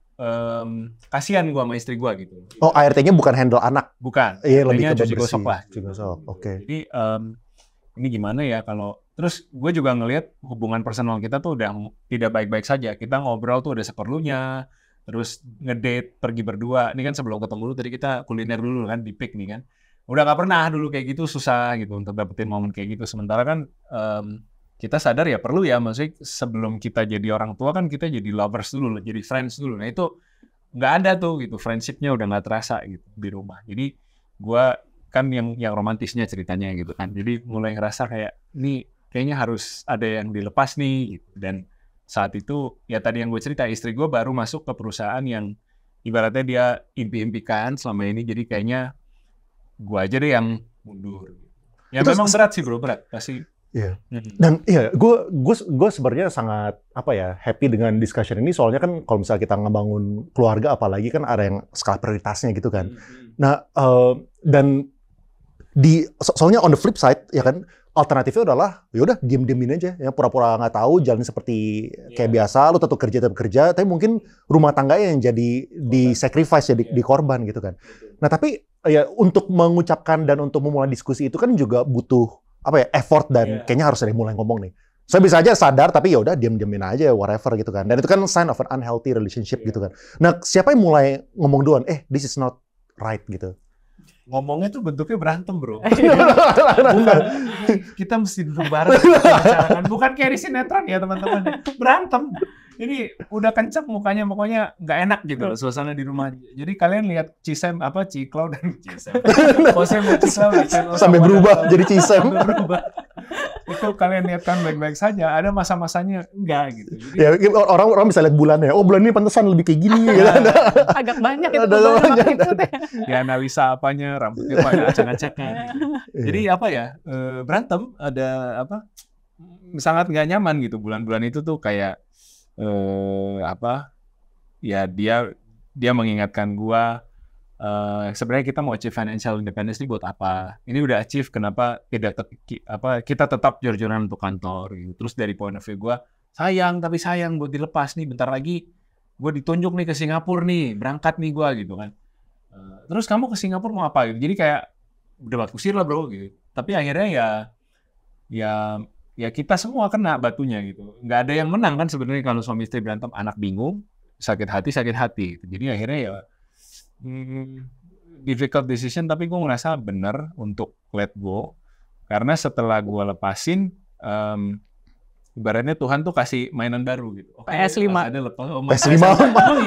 kasihan gua sama istri gua gitu. Oh, ART-nya bukan handle anak? Bukan. Iya, lebih ke cuci gosok lah. Cuci gosok, oke. Jadi ini gimana ya kalau terus gue juga ngelihat hubungan personal kita tuh udah tidak baik-baik saja. Kita ngobrol tuh udah seperlunya, terus ngedate pergi berdua. Ini kan sebelum ketemu dulu tadi kita kuliner dulu kan di Pik nih kan. Udah gak pernah dulu kayak gitu, susah gitu untuk dapetin momen kayak gitu. Sementara kan kita sadar ya perlu ya, maksudnya sebelum kita jadi orang tua kan kita jadi lovers dulu, jadi friends dulu. Nah itu nggak ada tuh gitu, friendship-nya udah nggak terasa gitu di rumah. Jadi gue kan yang romantisnya ceritanya gitu kan. Jadi mulai ngerasa kayak ini kayaknya harus ada yang dilepas nih gitu. Dan saat itu ya tadi yang gue cerita, istri gue baru masuk ke perusahaan yang ibaratnya dia impi-impikan selama ini, jadi kayaknya gue aja deh yang mundur. Ya itu memang berat sih bro, berat pasti. Iya. Dan iya, gue sebenarnya sangat happy dengan discussion ini, soalnya kan kalau misalnya kita ngebangun keluarga apalagi kan ada yang skala prioritasnya gitu kan. Nah dan soalnya on the flip side ya kan, alternatifnya adalah yaudah diem-diemin aja ya, pura-pura nggak tahu, jalan seperti kayak biasa, lu tetap kerja, tapi mungkin rumah tangganya yang jadi di sacrifice ya, di korban gitu kan. Nah tapi ya untuk mengucapkan dan untuk memulai diskusi itu kan juga butuh effort dan kayaknya harus ada yang mulai ngomong nih. Saya bisa aja sadar tapi ya udah diem-diemin aja whatever gitu kan. Dan itu kan sign of an unhealthy relationship gitu kan. Nah, siapa yang mulai ngomong duluan? This is not right gitu. Ngomongnya tuh bentuknya berantem bro. Bukan, kita mesti duduk bareng bicarakan. Bukan kayak di sinetron ya teman-teman. Berantem. Ini udah kenceng mukanya, pokoknya nggak enak gitu loh suasana di rumah. Jadi kalian lihat Cisem Ciklau dan Cisem. Posem Ciklau sampai berubah jadi Cisem. Itu kalian lihat kan baik-baik saja. Ada masa-masanya enggak gitu. Jadi, ya orang bisa lihat bulannya. Oh bulan ini pantesan lebih kayak gini. Gitu. Agak banyak itu. Ya analisa apanya, rambutnya banyak acak-acaknya. Jadi berantem, ada sangat nggak nyaman gitu bulan-bulan itu tuh kayak dia mengingatkan gua sebenarnya kita mau achieve financial independence ini buat apa? Ini udah achieve, kenapa tidak kita tetap jor-joran untuk kantor gitu. Terus dari point of view gua sayang buat dilepas nih, bentar lagi gua ditunjuk nih ke Singapura nih, berangkat nih gua gitu kan. Terus kamu ke Singapura mau apa gitu. Jadi kayak udah batu kusir lah bro gitu. Tapi akhirnya ya kita semua kena batunya gitu. Nggak ada yang menang kan sebenarnya kalau suami istri berantem, anak bingung, sakit hati. Jadi akhirnya ya difficult decision, tapi gue ngerasa bener untuk let go. Karena setelah gue lepasin, ibaratnya Tuhan tuh kasih mainan baru gitu. PS5. Ada lepas. PS5,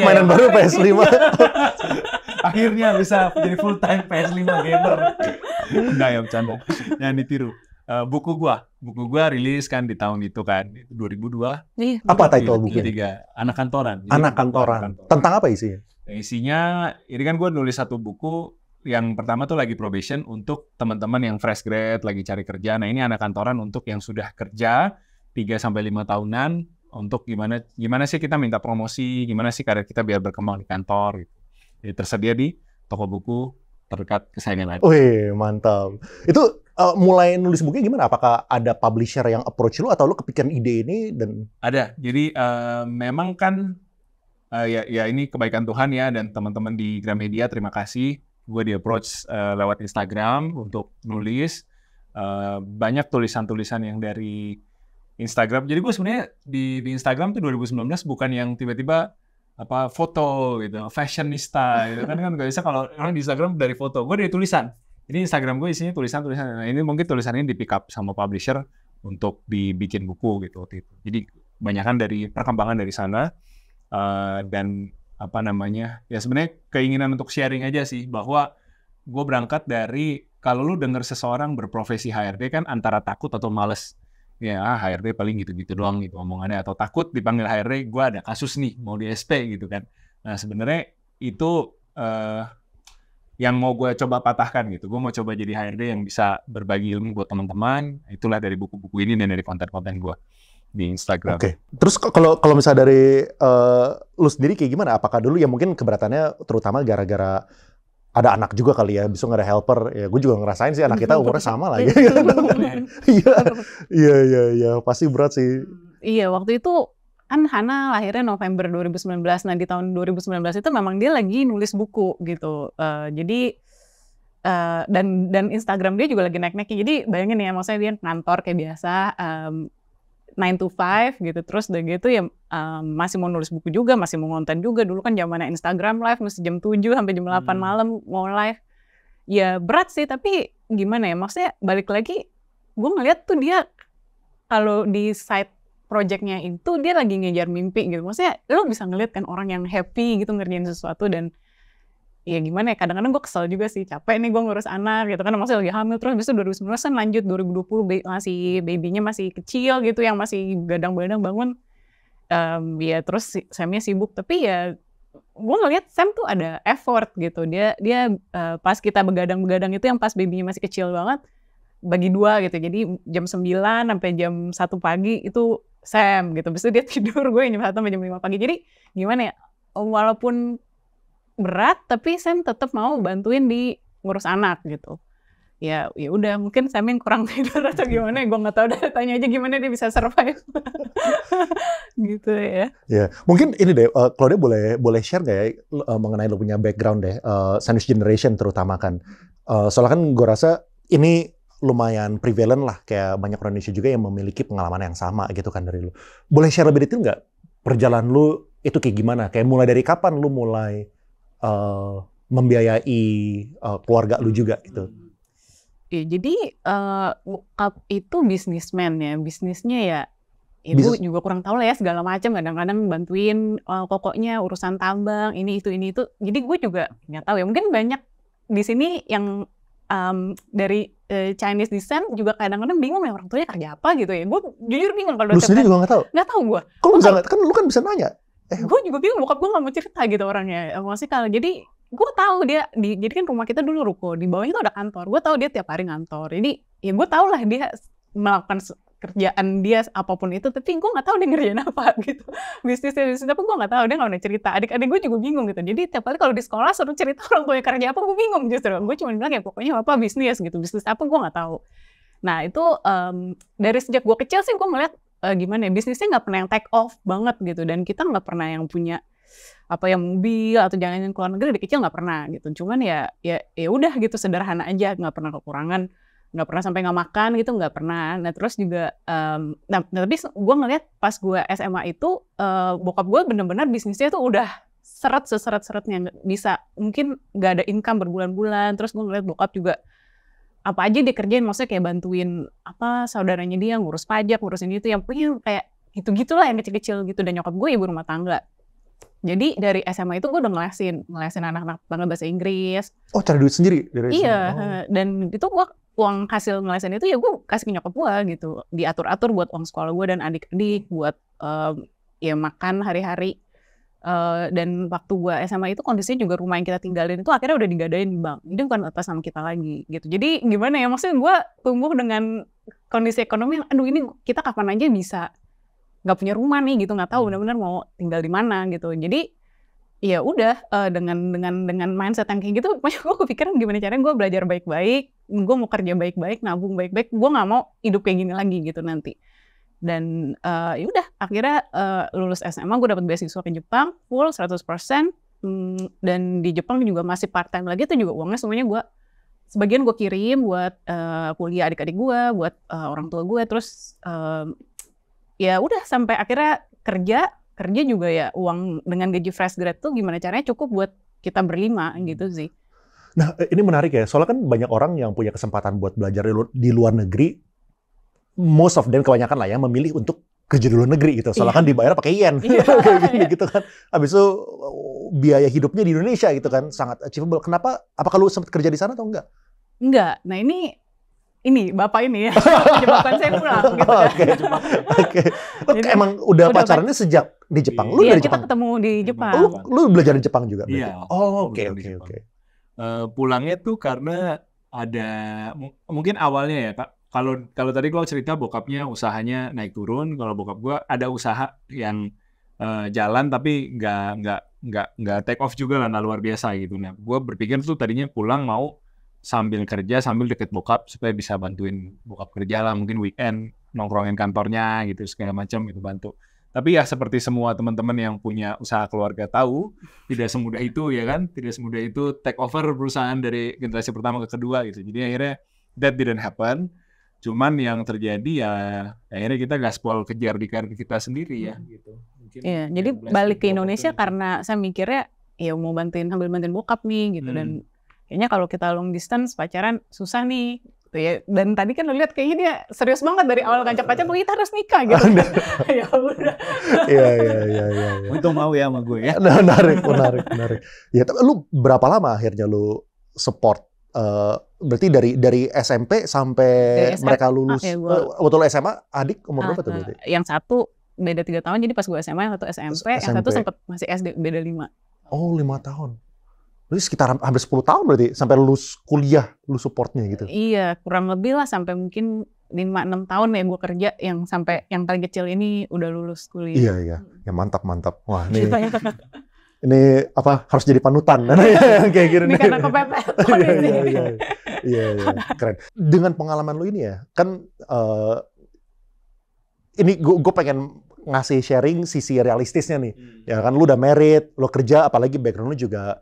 mainan baru PS5. Akhirnya bisa jadi full time PS5 gamer. Nggak ya, bercanda. Jangan ditiru. buku gua rilis kan di tahun itu kan 2002. Iya. Apa title bukunya? 2003, Anak Kantoran. Jadi Anak buku Kantoran. Tentang apa isinya? Isinya, ini kan gue nulis satu buku yang pertama tuh lagi probation untuk teman-teman yang fresh grad, lagi cari kerja. Nah ini Anak Kantoran untuk yang sudah kerja 3-5 tahunan, untuk gimana sih kita minta promosi, gimana sih karir kita biar berkembang di kantor gitu. Jadi tersedia di toko buku terdekat kesayangan lain. Wih, mantap. Itu mulai nulis bukunya gimana? Apakah ada publisher yang approach lu atau lu kepikiran ide ini dan Ada. Jadi memang kan ya ini kebaikan Tuhan ya, dan teman-teman di Gramedia terima kasih. Gue di approach lewat Instagram untuk nulis. Banyak tulisan-tulisan yang dari Instagram. Jadi gue sebenarnya di Instagram tuh 2019 bukan yang tiba-tiba foto gitu, fashionista gitu kan nggak bisa kalau orang di Instagram dari foto. Gue dari tulisan. Ini Instagram gue isinya tulisan-tulisan. Nah, ini mungkin tulisan ini di pick up sama publisher untuk dibikin buku gitu waktu itu. Jadi kebanyakan dari perkembangan dari sana, dan ya sebenarnya keinginan untuk sharing aja sih, bahwa gue berangkat dari kalau lu denger seseorang berprofesi HRD kan antara takut atau males. Ya HRD paling gitu-gitu doang gitu omongannya, atau takut dipanggil HRD, gue ada kasus nih mau di SP gitu kan. Nah sebenarnya itu yang mau gue coba patahkan gitu. Gue mau coba jadi HRD yang bisa berbagi ilmu buat teman-teman. Itulah dari buku-buku ini dan dari konten-konten gue di Instagram. Oke. Terus kalau misalnya dari lu sendiri kayak gimana? Apakah dulu ya mungkin keberatannya terutama gara-gara ada anak juga kali ya, besok nggak ada helper. Ya gue juga ngerasain sih anak kita umurnya sama lah. Iya, pasti berat sih. Iya, waktu itu kan Hana lahirnya November 2019. Nah, di tahun 2019 itu memang dia lagi nulis buku gitu. Jadi dan Instagram dia juga lagi naik-naiknya. Jadi bayangin ya, maksudnya dia kantor kayak biasa, 9 to 5 gitu. Terus udah gitu ya masih mau nulis buku juga, masih mau ngonten juga. Dulu kan zamannya Instagram live mesti jam 7 sampai jam 8 malam mau live. Ya berat sih, tapi gimana ya, maksudnya balik lagi gue ngeliat tuh dia kalau di side project-nya itu dia lagi ngejar mimpi gitu. Maksudnya lo bisa ngeliat kan orang yang happy gitu ngerjain sesuatu, dan ya gimana ya, kadang-kadang gue kesel juga sih, capek nih gue ngurus anak gitu kan, maksudnya lagi hamil, terus besok 2019 kan lanjut 2020 masih babynya masih kecil gitu, yang masih gadang-gadang bangun, ya terus Samnya sibuk, tapi ya gue ngeliat Sam tuh ada effort gitu, dia pas kita begadang-begadang itu yang pas babynya masih kecil banget, bagi 2 gitu, jadi jam 9 sampai jam 1 pagi itu Sam gitu, besok dia tidur, gue jam 1 sampai jam 5 pagi, jadi gimana ya, walaupun berat tapi Sam tetap mau bantuin di ngurus anak gitu. Ya udah, mungkin Sam yang kurang tidur atau gimana, gue nggak tahu, udah tanya aja gimana dia bisa survive. Gitu ya. Ya, mungkin ini deh, Claudia boleh share nggak ya mengenai lo punya background deh, sandwich generation terutama kan. Soalnya kan gue rasa ini lumayan prevalent lah, kayak banyak orang Indonesia juga yang memiliki pengalaman yang sama gitu kan dari lo. Boleh share lebih detail nggak perjalanan lo itu kayak gimana? Kayak mulai dari kapan lo mulai membiayai keluarga lu juga gitu. Ya, jadi bokap itu bisnismen ya, bisnisnya ya ibu juga kurang tahu lah ya, segala macam, kadang-kadang bantuin pokoknya urusan tambang ini itu. Jadi gue juga nggak tahu ya, mungkin banyak di sini yang dari Chinese descent juga kadang-kadang bingung ya, orang tuanya kerja apa gitu ya. Gue jujur bingung kalau lu sendiri juga nggak tahu. Nggak tahu gue. Kok bisa nggak? Kan lu kan bisa nanya. Gue juga bingung, bokap gue nggak mau cerita gitu orangnya. Maksudnya kalau jadi gue tahu dia jadi kan rumah kita dulu ruko, di bawahnya itu ada kantor. Gue tahu dia tiap hari ngantor. Jadi ya gue tahu lah dia melakukan kerjaan dia apapun itu, tapi gue nggak tahu dia ngerjain apa gitu. Bisnisnya tapi gue nggak tahu, dia nggak pernah cerita. Adik-adik gue juga bingung gitu. Jadi tiap kali kalau di sekolah suruh cerita orang tuanya kerja apa, gue bingung justru. Gue cuma bilang ya pokoknya apa bisnis gitu, bisnis apa gue nggak tahu. Nah itu dari sejak gue kecil sih gue melihat gimana ya, bisnisnya nggak pernah yang take off banget gitu, dan kita nggak pernah yang punya yang mobil atau jangan keluar negeri dari kecil, nggak pernah gitu. Cuman ya udah gitu, sederhana aja, nggak pernah kekurangan, nggak pernah sampai nggak makan gitu, nggak pernah. Nah terus juga tapi gue ngeliat pas gue SMA itu bokap gue bener-bener bisnisnya tuh udah seret-seretnya, bisa mungkin nggak ada income berbulan-bulan. Terus gue ngeliat bokap juga apa aja dia kerjain, maksudnya kayak bantuin saudaranya dia ngurus pajak, ngurusin itu, yang kayak gitu-gitulah yang kecil-kecil gitu. Dan nyokap gue ibu rumah tangga. Jadi dari SMA itu gue udah ngelesin anak-anak tangga bahasa Inggris. Oh, cari duit sendiri dari SMA? Iya, dan itu gue uang hasil ngelesin itu ya gue kasih ke nyokap gue gitu, diatur-atur buat uang sekolah gue dan adik-adik, buat ya makan hari-hari. Dan waktu gue SMA itu kondisinya juga rumah yang kita tinggalin itu akhirnya udah digadain di bank, jadi bukan atas nama kita lagi gitu. Jadi gimana ya, maksudnya gue tumbuh dengan kondisi ekonomi yang aduh ini kita kapan aja bisa nggak punya rumah nih gitu, nggak tahu benar-benar mau tinggal di mana gitu. Jadi ya udah dengan mindset yang kayak gitu, makanya gue kepikiran gimana caranya gue belajar baik-baik, gue mau kerja baik-baik, nabung baik-baik, gue nggak mau hidup kayak gini lagi gitu nanti. Dan ya udah akhirnya lulus SMA gue dapat beasiswa ke Jepang full 100%, dan di Jepang juga masih part time lagi, itu juga uangnya semuanya gue sebagian gue kirim buat kuliah adik-adik gue, buat orang tua gue. Terus ya udah sampai akhirnya kerja juga ya uang dengan gaji fresh grad tuh gimana caranya cukup buat kita berlima gitu sih. Nah, ini menarik ya, soalnya kan banyak orang yang punya kesempatan buat belajar di luar negeri. Most of them, kebanyakan lah ya, memilih untuk kerja di luar negeri gitu. Soalnya kan dibayar pakai yen. Kayak gini gitu kan. Habis itu biaya hidupnya di Indonesia gitu kan, sangat achievable. Kenapa? Apakah lu sempat kerja di sana atau enggak? Enggak. Nah ini bapak ini ya, menyebabkan saya pulang gitu kan. Oke. Lu emang udah pacarannya sejak di Jepang? Lu dari Jepang? Kita ketemu di Jepang. Lu belajar di Jepang juga? Iya. Oh, oke. Pulangnya tuh karena ada, mungkin awalnya ya Kak, kalau tadi kalau cerita bokapnya usahanya naik turun, kalau bokap gua ada usaha yang jalan tapi nggak take off juga lah, luar biasa gitu. Nah, gua berpikir tuh tadinya pulang mau sambil kerja sambil deket bokap supaya bisa bantuin bokap kerja lah, mungkin weekend nongkrongin kantornya gitu segala macam gitu, bantu. Tapi ya seperti semua teman-teman yang punya usaha keluarga tahu, tidak semudah itu ya kan, tidak semudah itu take over perusahaan dari generasi pertama ke kedua gitu. Jadi akhirnya that didn't happen. Cuman yang terjadi ya akhirnya kita gaspol kejar di karir kita sendiri ya gitu. Mungkin iya, jadi balik ke Indonesia karena saya mikirnya ya mau bantuin bokap nih gitu. Dan kayaknya kalau kita long distance pacaran susah nih gitu ya. Dan tadi kan lo lihat kayaknya dia serius banget dari awal ngajak-ngajak kita harus nikah gitu. Ya udah. Iya. Untung mau ya sama gue ya. Menarik. Ya, tapi lu berapa lama akhirnya lu support? Berarti dari SMP sampai dari mereka lulus. Waktu lu SMA, adik umur berapa tuh berarti? Yang satu beda 3 tahun, jadi pas gue SMA, yang satu SMP, yang satu sempat masih SD, beda 5. Oh, 5 tahun. Berarti sekitar hampir 10 tahun berarti sampai lulus kuliah, lu supportnya gitu? Iya, kurang lebih lah, sampai mungkin 5-6 tahun ya gue kerja, yang sampai yang paling kecil ini udah lulus kuliah. Iya. Ya mantap. Wah, ini apa, harus jadi panutan kayak gini. Ini karena kepepet. Iya, keren. Dengan pengalaman lu ini ya, kan ini gue pengen ngasih sharing sisi realistisnya nih. Ya kan lu udah married, lu kerja, apalagi background lu juga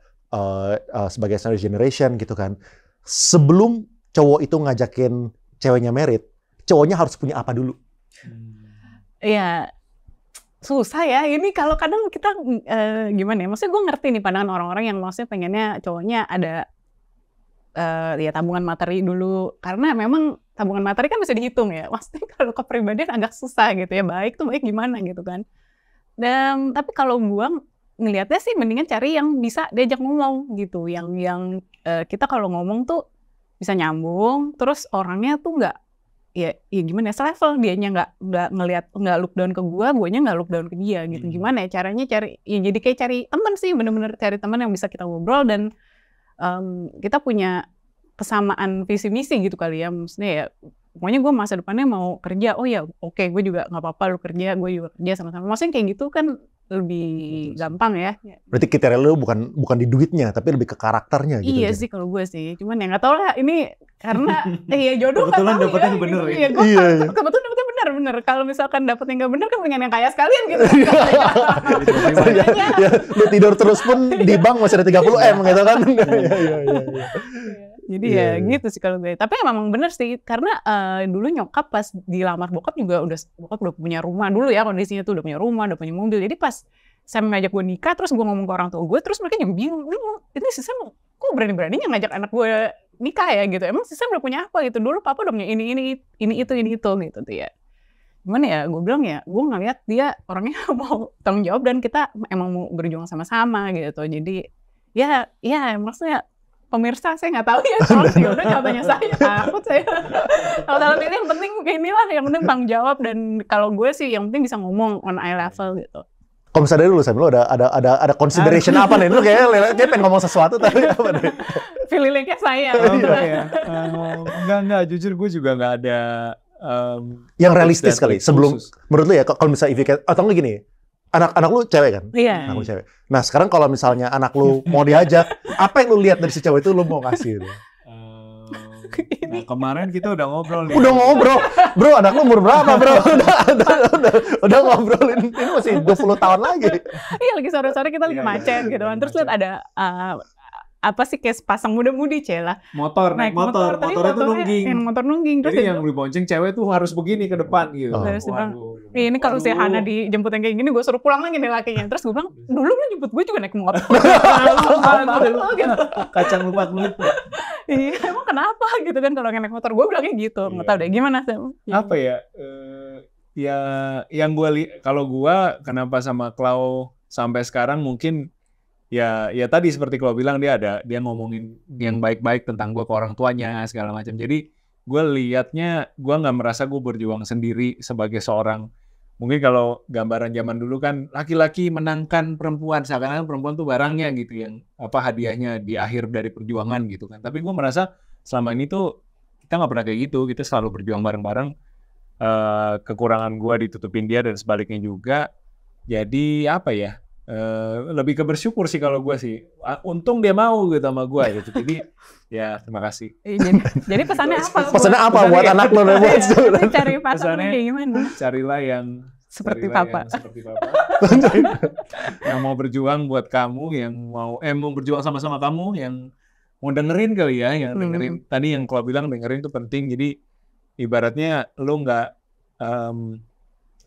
sebagai senior generation gitu kan. Sebelum cowok itu ngajakin ceweknya married, cowoknya harus punya apa dulu? Iya. Susah ya, ini kalau kadang kita gimana ya, maksudnya gue ngerti nih pandangan orang-orang yang maksudnya pengennya cowoknya ada ya tabungan materi dulu, karena memang tabungan materi kan bisa dihitung ya, maksudnya kalau kepribadian agak susah gitu ya, baik tuh baik gimana gitu kan. Dan tapi kalau gue ngelihatnya sih mendingan cari yang bisa diajak ngomong gitu, yang kita kalau ngomong tuh bisa nyambung, terus orangnya tuh nggak ya gimana ya, selevel, dianya nggak look down ke guanya nggak look down ke dia gitu. Gimana ya caranya cari ya, jadi kayak cari teman sih, bener-bener cari teman yang bisa kita ngobrol dan kita punya kesamaan visi misi gitu kali ya, maksudnya ya pokoknya gue masa depannya mau kerja, oh ya oke, gue juga nggak apa-apa lu kerja, gue juga kerja sama-sama, maksudnya kayak gitu kan lebih gampang ya. Berarti kriteria lu bukan di duitnya, tapi lebih ke karakternya gitu. Iya sih kalau gue sih, cuman ya nggak tahu lah ini karena ya jodoh kebetulan dapetnya yang bener ya. Iya, kebetulan dapetnya bener. Kalau misalkan dapetnya nggak bener kan pengen yang kaya sekalian gitu. Ya, lu tidur terus pun di bank masih ada 30M gitu kan. Iya. Jadi ya gitu sih kalau gue. Tapi memang bener sih, karena dulu nyokap pas dilamar bokap juga bokap udah punya rumah dulu ya, kondisinya tuh udah punya rumah, udah punya mobil. Jadi pas saya ngajak gue nikah, terus gue ngomong ke orang tua gue, terus mereka juga bingung, ini si Sam kok berani-beraninya ngajak anak gue nikah ya gitu. Emang si Sam udah punya apa gitu? Dulu papa udah punya ini itu gitu tuh ya. Gimana ya, gue bilang ya, gue ngeliat dia orangnya mau tanggung jawab dan kita emang mau berjuang sama-sama gitu. Jadi ya maksudnya pemirsa saya nggak tahu ya, soalnya ya udah nggak tanya saya, takut saya. Kalau dalam ini yang penting inilah, yang penting tanggung jawab, dan kalau gue sih yang penting bisa ngomong on eye level gitu. Kalau misalnya dari lu, Sam, lu ada consideration apa nih? Lu kayak pengen ngomong sesuatu tapi apa nih? Feelingnya saya. Enggak, jujur gue juga nggak ada yang realistis kali. Sebelum khusus. menurut lu ya, kalau misalnya atau lu gini, anak lu cewek kan? Iya. Anak lu cewek. Nah sekarang kalau misalnya anak lu mau diajak, apa yang lu lihat dari si cewek itu lu mau kasih? Gitu? Nah, kemarin kita udah ngobrol nih. Udah ngobrol, bro. Anak lu umur berapa, bro? Udah ngobrolin. Ini masih 20 tahun lagi. Iya, lagi sore-sore kita lagi macet gitu kan. Terus lihat ada apa sih, kayak sepasang muda-mudi Cela. Naik motor itu nungging. Motor nungging. Terus jadi yang dibonceng cewek tuh harus begini ke depan gitu. Terus dia bilang, ini kalau si Hana dijemput yang kayak gini, gue suruh pulang lagi nih lakinya. Terus gue bilang, dulu lu jemput gue juga naik motor. Kacang 4 menit. Iya, emang kenapa gitu kan kalau naik motor? Gue bilangnya gitu. Nggak tahu deh gimana sih. Apa ya? Ya yang gue kalau gue kenapa sama Klau sampai sekarang mungkin ya tadi seperti Klau bilang, dia ngomongin yang baik-baik tentang gue ke orang tuanya segala macam. Jadi gue liatnya, gue nggak merasa gue berjuang sendiri sebagai seorang. Mungkin kalau gambaran zaman dulu kan laki-laki menangkan perempuan, seakan-akan perempuan tuh barangnya gitu, yang apa hadiahnya di akhir dari perjuangan gitu kan. Tapi gue merasa selama ini tuh kita nggak pernah kayak gitu, kita selalu berjuang bareng-bareng. Kekurangan gue ditutupin dia dan sebaliknya juga. Jadi apa ya? Lebih ke bersyukur sih kalau gue sih. Untung dia mau gitu sama gue gitu. Jadi ya terima kasih. Jadi pesannya apa? Pesannya apa buat anak lo? Cari pasangan kayak gimana? Carilah yang seperti papa. Yang mau berjuang buat kamu, yang mau berjuang sama-sama kamu, yang mau dengerin kali ya, yang dengerin. Tadi yang Klau bilang dengerin itu penting. Jadi ibaratnya lo nggak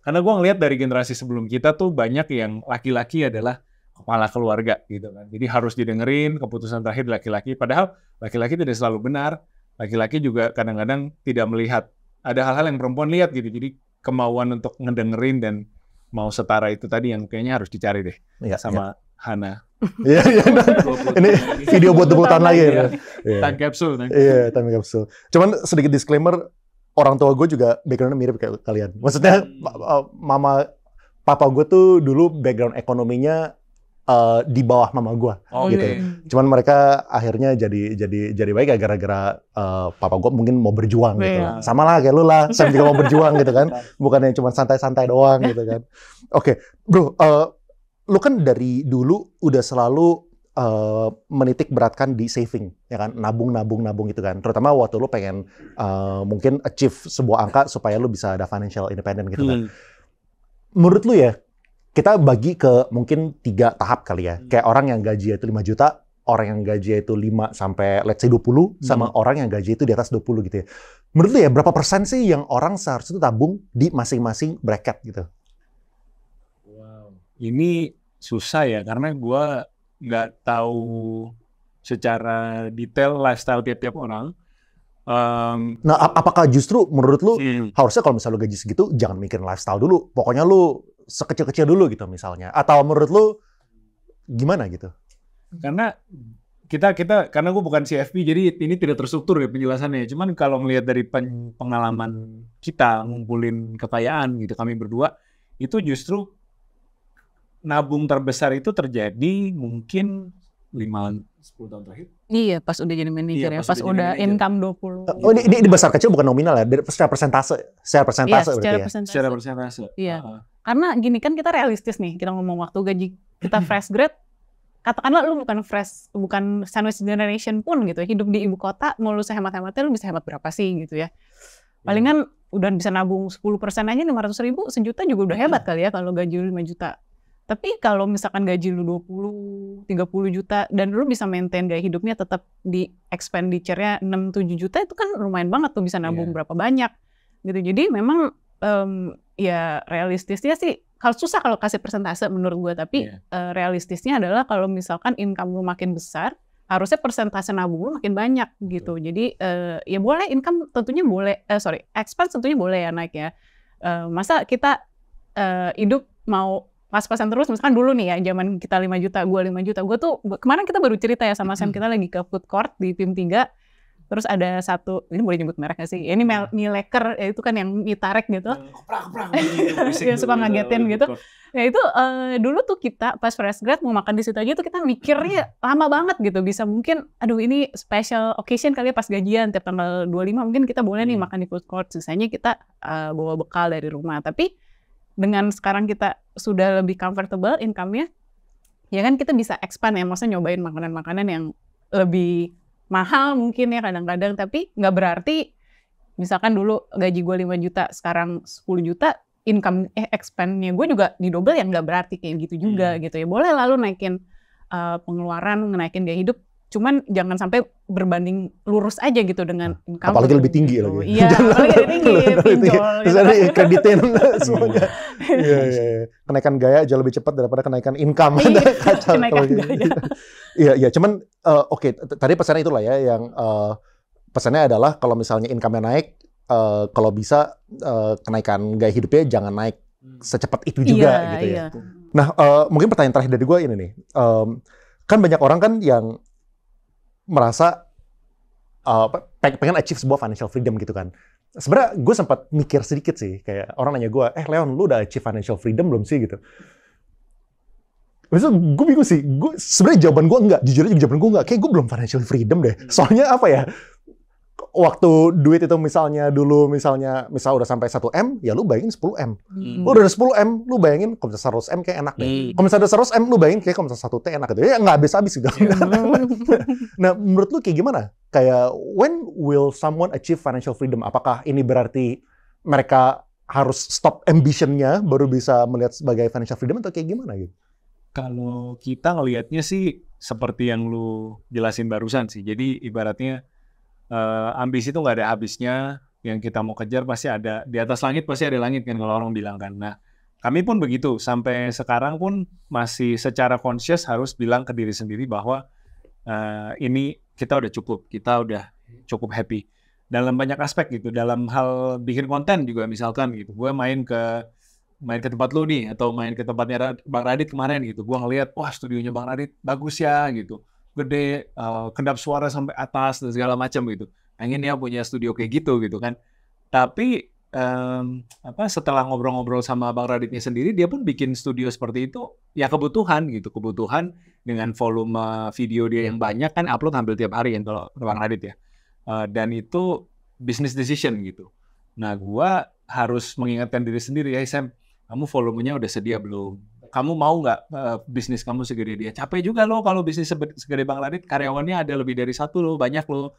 karena gue ngelihat dari generasi sebelum kita tuh banyak yang laki-laki adalah kepala keluarga gitu kan. Jadi harus didengerin, keputusan terakhir laki-laki. Padahal laki-laki tidak selalu benar. Laki-laki juga kadang-kadang tidak melihat. Ada hal-hal yang perempuan lihat gitu. Jadi kemauan untuk ngedengerin dan mau setara itu tadi yang kayaknya harus dicari deh sama Hana. Iya. Ini video buat 20 tahun lagi ya. Time capsule. Iya, time capsule. Cuman sedikit disclaimer, orang tua gue juga background-nya mirip kayak kalian. Maksudnya papa gue tuh dulu background ekonominya di bawah mama gue, gitu. Cuman mereka akhirnya jadi baik gara-gara papa gue mungkin mau berjuang gitu. Sama lah kayak lu lah, saya juga mau berjuang gitu kan. Bukannya cuma santai-santai doang gitu kan. Oke, bro, lu kan dari dulu udah selalu menitik beratkan di saving, ya kan, nabung gitu kan, terutama waktu lu pengen mungkin achieve sebuah angka supaya lu bisa ada financial independent gitu kan. Menurut lu ya, kita bagi ke mungkin 3 tahap kali ya, kayak orang yang gaji itu 5 juta, orang yang gaji itu 5 sampai let's say 20, sama orang yang gaji itu di atas 20 gitu ya. Menurut lu ya, berapa persen sih yang orang seharusnya itu tabung di masing-masing bracket gitu? Wow, ini susah ya, karena gue nggak tahu secara detail lifestyle tiap-tiap orang. Nah, apakah justru menurut lu harusnya kalau misalnya lu gaji segitu jangan mikirin lifestyle dulu, pokoknya lu sekecil-kecil dulu gitu misalnya, atau menurut lu gimana gitu? Karena karena gue bukan CFP, jadi ini tidak terstruktur ya penjelasannya. Cuman kalau melihat dari pengalaman kita ngumpulin kekayaan gitu, kami berdua itu justru nabung terbesar itu terjadi mungkin 5-10 tahun terakhir. Iya, pas udah jadi manajer ya, pas udah income 20. Oh, ini besar kecil bukan nominal ya, secara persentase. Iya, berarti secara persentase. Iya. Karena gini kan, kita realistis nih, kita ngomong waktu gaji kita fresh grade, katakanlah lu bukan sandwich generation pun gitu, hidup di ibu kota, mau lu sehemat-hematnya lu bisa hemat berapa sih gitu ya. Palingan udah bisa nabung 10% aja 500.000, sejuta juga udah hebat kali ya kalau gaji lu 5 juta. Tapi kalau misalkan gaji lu 20, 30 juta dan lu bisa maintain gaya hidupnya tetap di expenditure-nya 6-7 juta, itu kan lumayan banget tuh bisa nabung berapa banyak gitu. Jadi memang ya realistisnya sih, kalau susah kalau kasih persentase menurut gue, tapi realistisnya adalah kalau misalkan income lu makin besar, harusnya persentase nabung lu makin banyak gitu. Jadi ya boleh income tentunya boleh, expense tentunya boleh ya naik ya. Masa kita hidup mau pas-pasan terus, misalkan dulu nih ya, zaman kita 5 juta, gue 5 juta. Gue tuh, kemarin kita baru cerita ya sama Sam, kita lagi ke food court di PIM 3. Terus ada satu, ini boleh nyebut merek gak sih? Ini mie leker, ya itu kan yang mie tarek gitu. Keprak-keprak Yang suka ngagetin gitu. Ya itu dulu tuh kita pas fresh grad mau makan di situ aja tuh kita mikirnya lama banget gitu. Bisa mungkin, aduh ini special occasion kali ya pas gajian, tiap tanggal 25 mungkin kita boleh nih makan di food court. Sisanya kita bawa bekal dari rumah. Tapi dengan sekarang kita sudah lebih comfortable income-nya, ya kan kita bisa expand ya, maksudnya nyobain makanan-makanan yang lebih mahal mungkin ya kadang-kadang, tapi nggak berarti misalkan dulu gaji gue 5 juta, sekarang 10 juta, income expand-nya gue juga didouble, yang nggak berarti kayak gitu juga gitu ya. Boleh lalu naikin pengeluaran, naikin gaya hidup, cuman jangan sampai berbanding lurus aja gitu dengan income. Apalagi lebih tinggi gitu. lagi. Iya, apalagi lebih tinggi, pinjol. Terus ada kreditin semuanya. Iya. Kenaikan gaya jauh lebih cepat daripada kenaikan income. Kacau. Kenaikan gaya. Iya. Cuman oke, tadi pesannya itulah ya, yang pesannya adalah kalau misalnya income-nya naik, kalau bisa kenaikan gaya hidupnya jangan naik secepat itu juga gitu ya. Nah, mungkin pertanyaan terakhir dari gue ini nih. Kan banyak orang kan yang merasa pengen achieve sebuah financial freedom gitu kan. Sebenarnya gue sempat mikir sedikit sih, kayak orang nanya gue, Leon, lu udah achieve financial freedom belum sih gitu. Maksudnya gue bingung sih, sebenarnya jawaban gue enggak, jujur aja jawaban gue enggak, kayak gue belum financial freedom deh. Soalnya apa ya, waktu duit itu misalnya udah sampai 1M, ya lu bayangin 10M. Lu udah 10M, lu bayangin kalau misalnya 100M kayak enak deh. Kalau misalnya ada 100M, lu bayangin kayak kalau misalnya 1T enak gitu. Ya nggak habis-habis gitu. Nah, menurut lu kayak gimana? Kayak, when will someone achieve financial freedom? Apakah ini berarti mereka harus stop ambition-nya baru bisa melihat sebagai financial freedom atau kayak gimana gitu? Kalau kita ngelihatnya sih seperti yang lu jelasin barusan sih. Jadi ibaratnya ambisi itu nggak ada habisnya, yang kita mau kejar pasti ada, di atas langit pasti ada langit kan kalau orang bilang kan. Nah, kami pun begitu, sampai sekarang pun masih secara conscious harus bilang ke diri sendiri bahwa ini kita udah cukup happy. Dalam banyak aspek gitu, dalam hal bikin konten juga misalkan gitu, gue main ke tempat lu nih, atau main ke tempatnya Bang Radit kemarin gitu, gue ngeliat, wah studionya Bang Radit bagus ya gitu, gede, kedap suara sampai atas dan segala macam gitu. Pengen ya punya studio kayak gitu kan. Tapi setelah ngobrol-ngobrol sama Bang Raditnya sendiri, dia pun bikin studio seperti itu ya kebutuhan dengan volume video dia yang banyak kan, upload hampir tiap hari kan kalau Bang Radit ya. Dan itu business decision gitu. Nah, gua harus mengingatkan diri sendiri, ya Sam, kamu volumenya udah sedia belum? Kamu mau nggak bisnis kamu segede dia? Capek juga lo kalau bisnis segede Bang Radit, karyawannya ada lebih dari satu lo, banyak lo.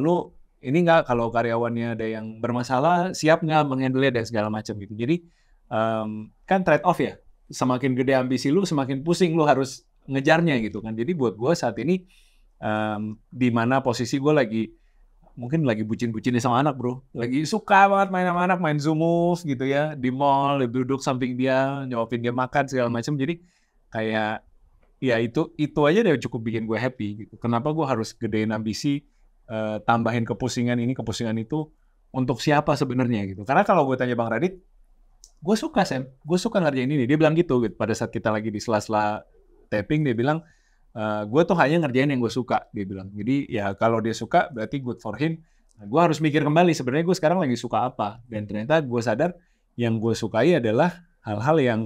Lo ini nggak, kalau karyawannya ada yang bermasalah, siap nggak menghandle dan segala macam gitu. Jadi kan trade off ya. Semakin gede ambisi lo, semakin pusing lo harus ngejarnya gitu kan. Jadi buat gue saat ini di mana posisi gue mungkin lagi bucin-bucinnya sama anak bro, lagi suka banget main sama anak, main Zoom Move gitu ya, di mall, duduk samping dia, nyuapin dia makan segala macam. Jadi kayak ya itu aja udah cukup bikin gue happy gitu. Kenapa gue harus gedein ambisi, tambahin kepusingan ini kepusingan itu, untuk siapa sebenarnya gitu. Karena kalau gue tanya Bang Radit, gue suka Sam, gue suka ngerjain ini. Dia bilang gitu pada saat kita lagi di sela-sela taping, dia bilang, gue tuh hanya ngerjain yang gue suka, dia bilang. Jadi ya kalau dia suka berarti good for him. Nah, gue harus mikir kembali sebenarnya gue sekarang lagi suka apa. Dan ternyata gue sadar yang gue sukai adalah hal-hal yang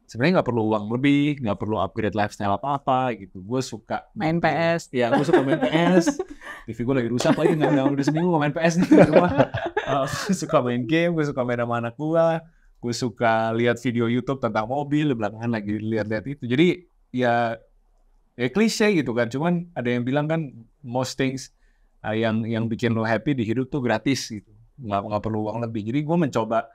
sebenarnya nggak perlu uang lebih, nggak perlu upgrade lifestyle apa-apa gitu. Gue suka main PS. Ya, gue suka main PS. TV gue lagi rusak lagi, udah seminggu gak main PS nih. Suka main game, gue suka main sama anak gue suka lihat video YouTube tentang mobil, belakangan lagi lihat itu. Jadi ya klise gitu kan, cuman ada yang bilang kan most things yang bikin lo happy di hidup tuh gratis gitu, nggak perlu uang lebih. Jadi gue mencoba,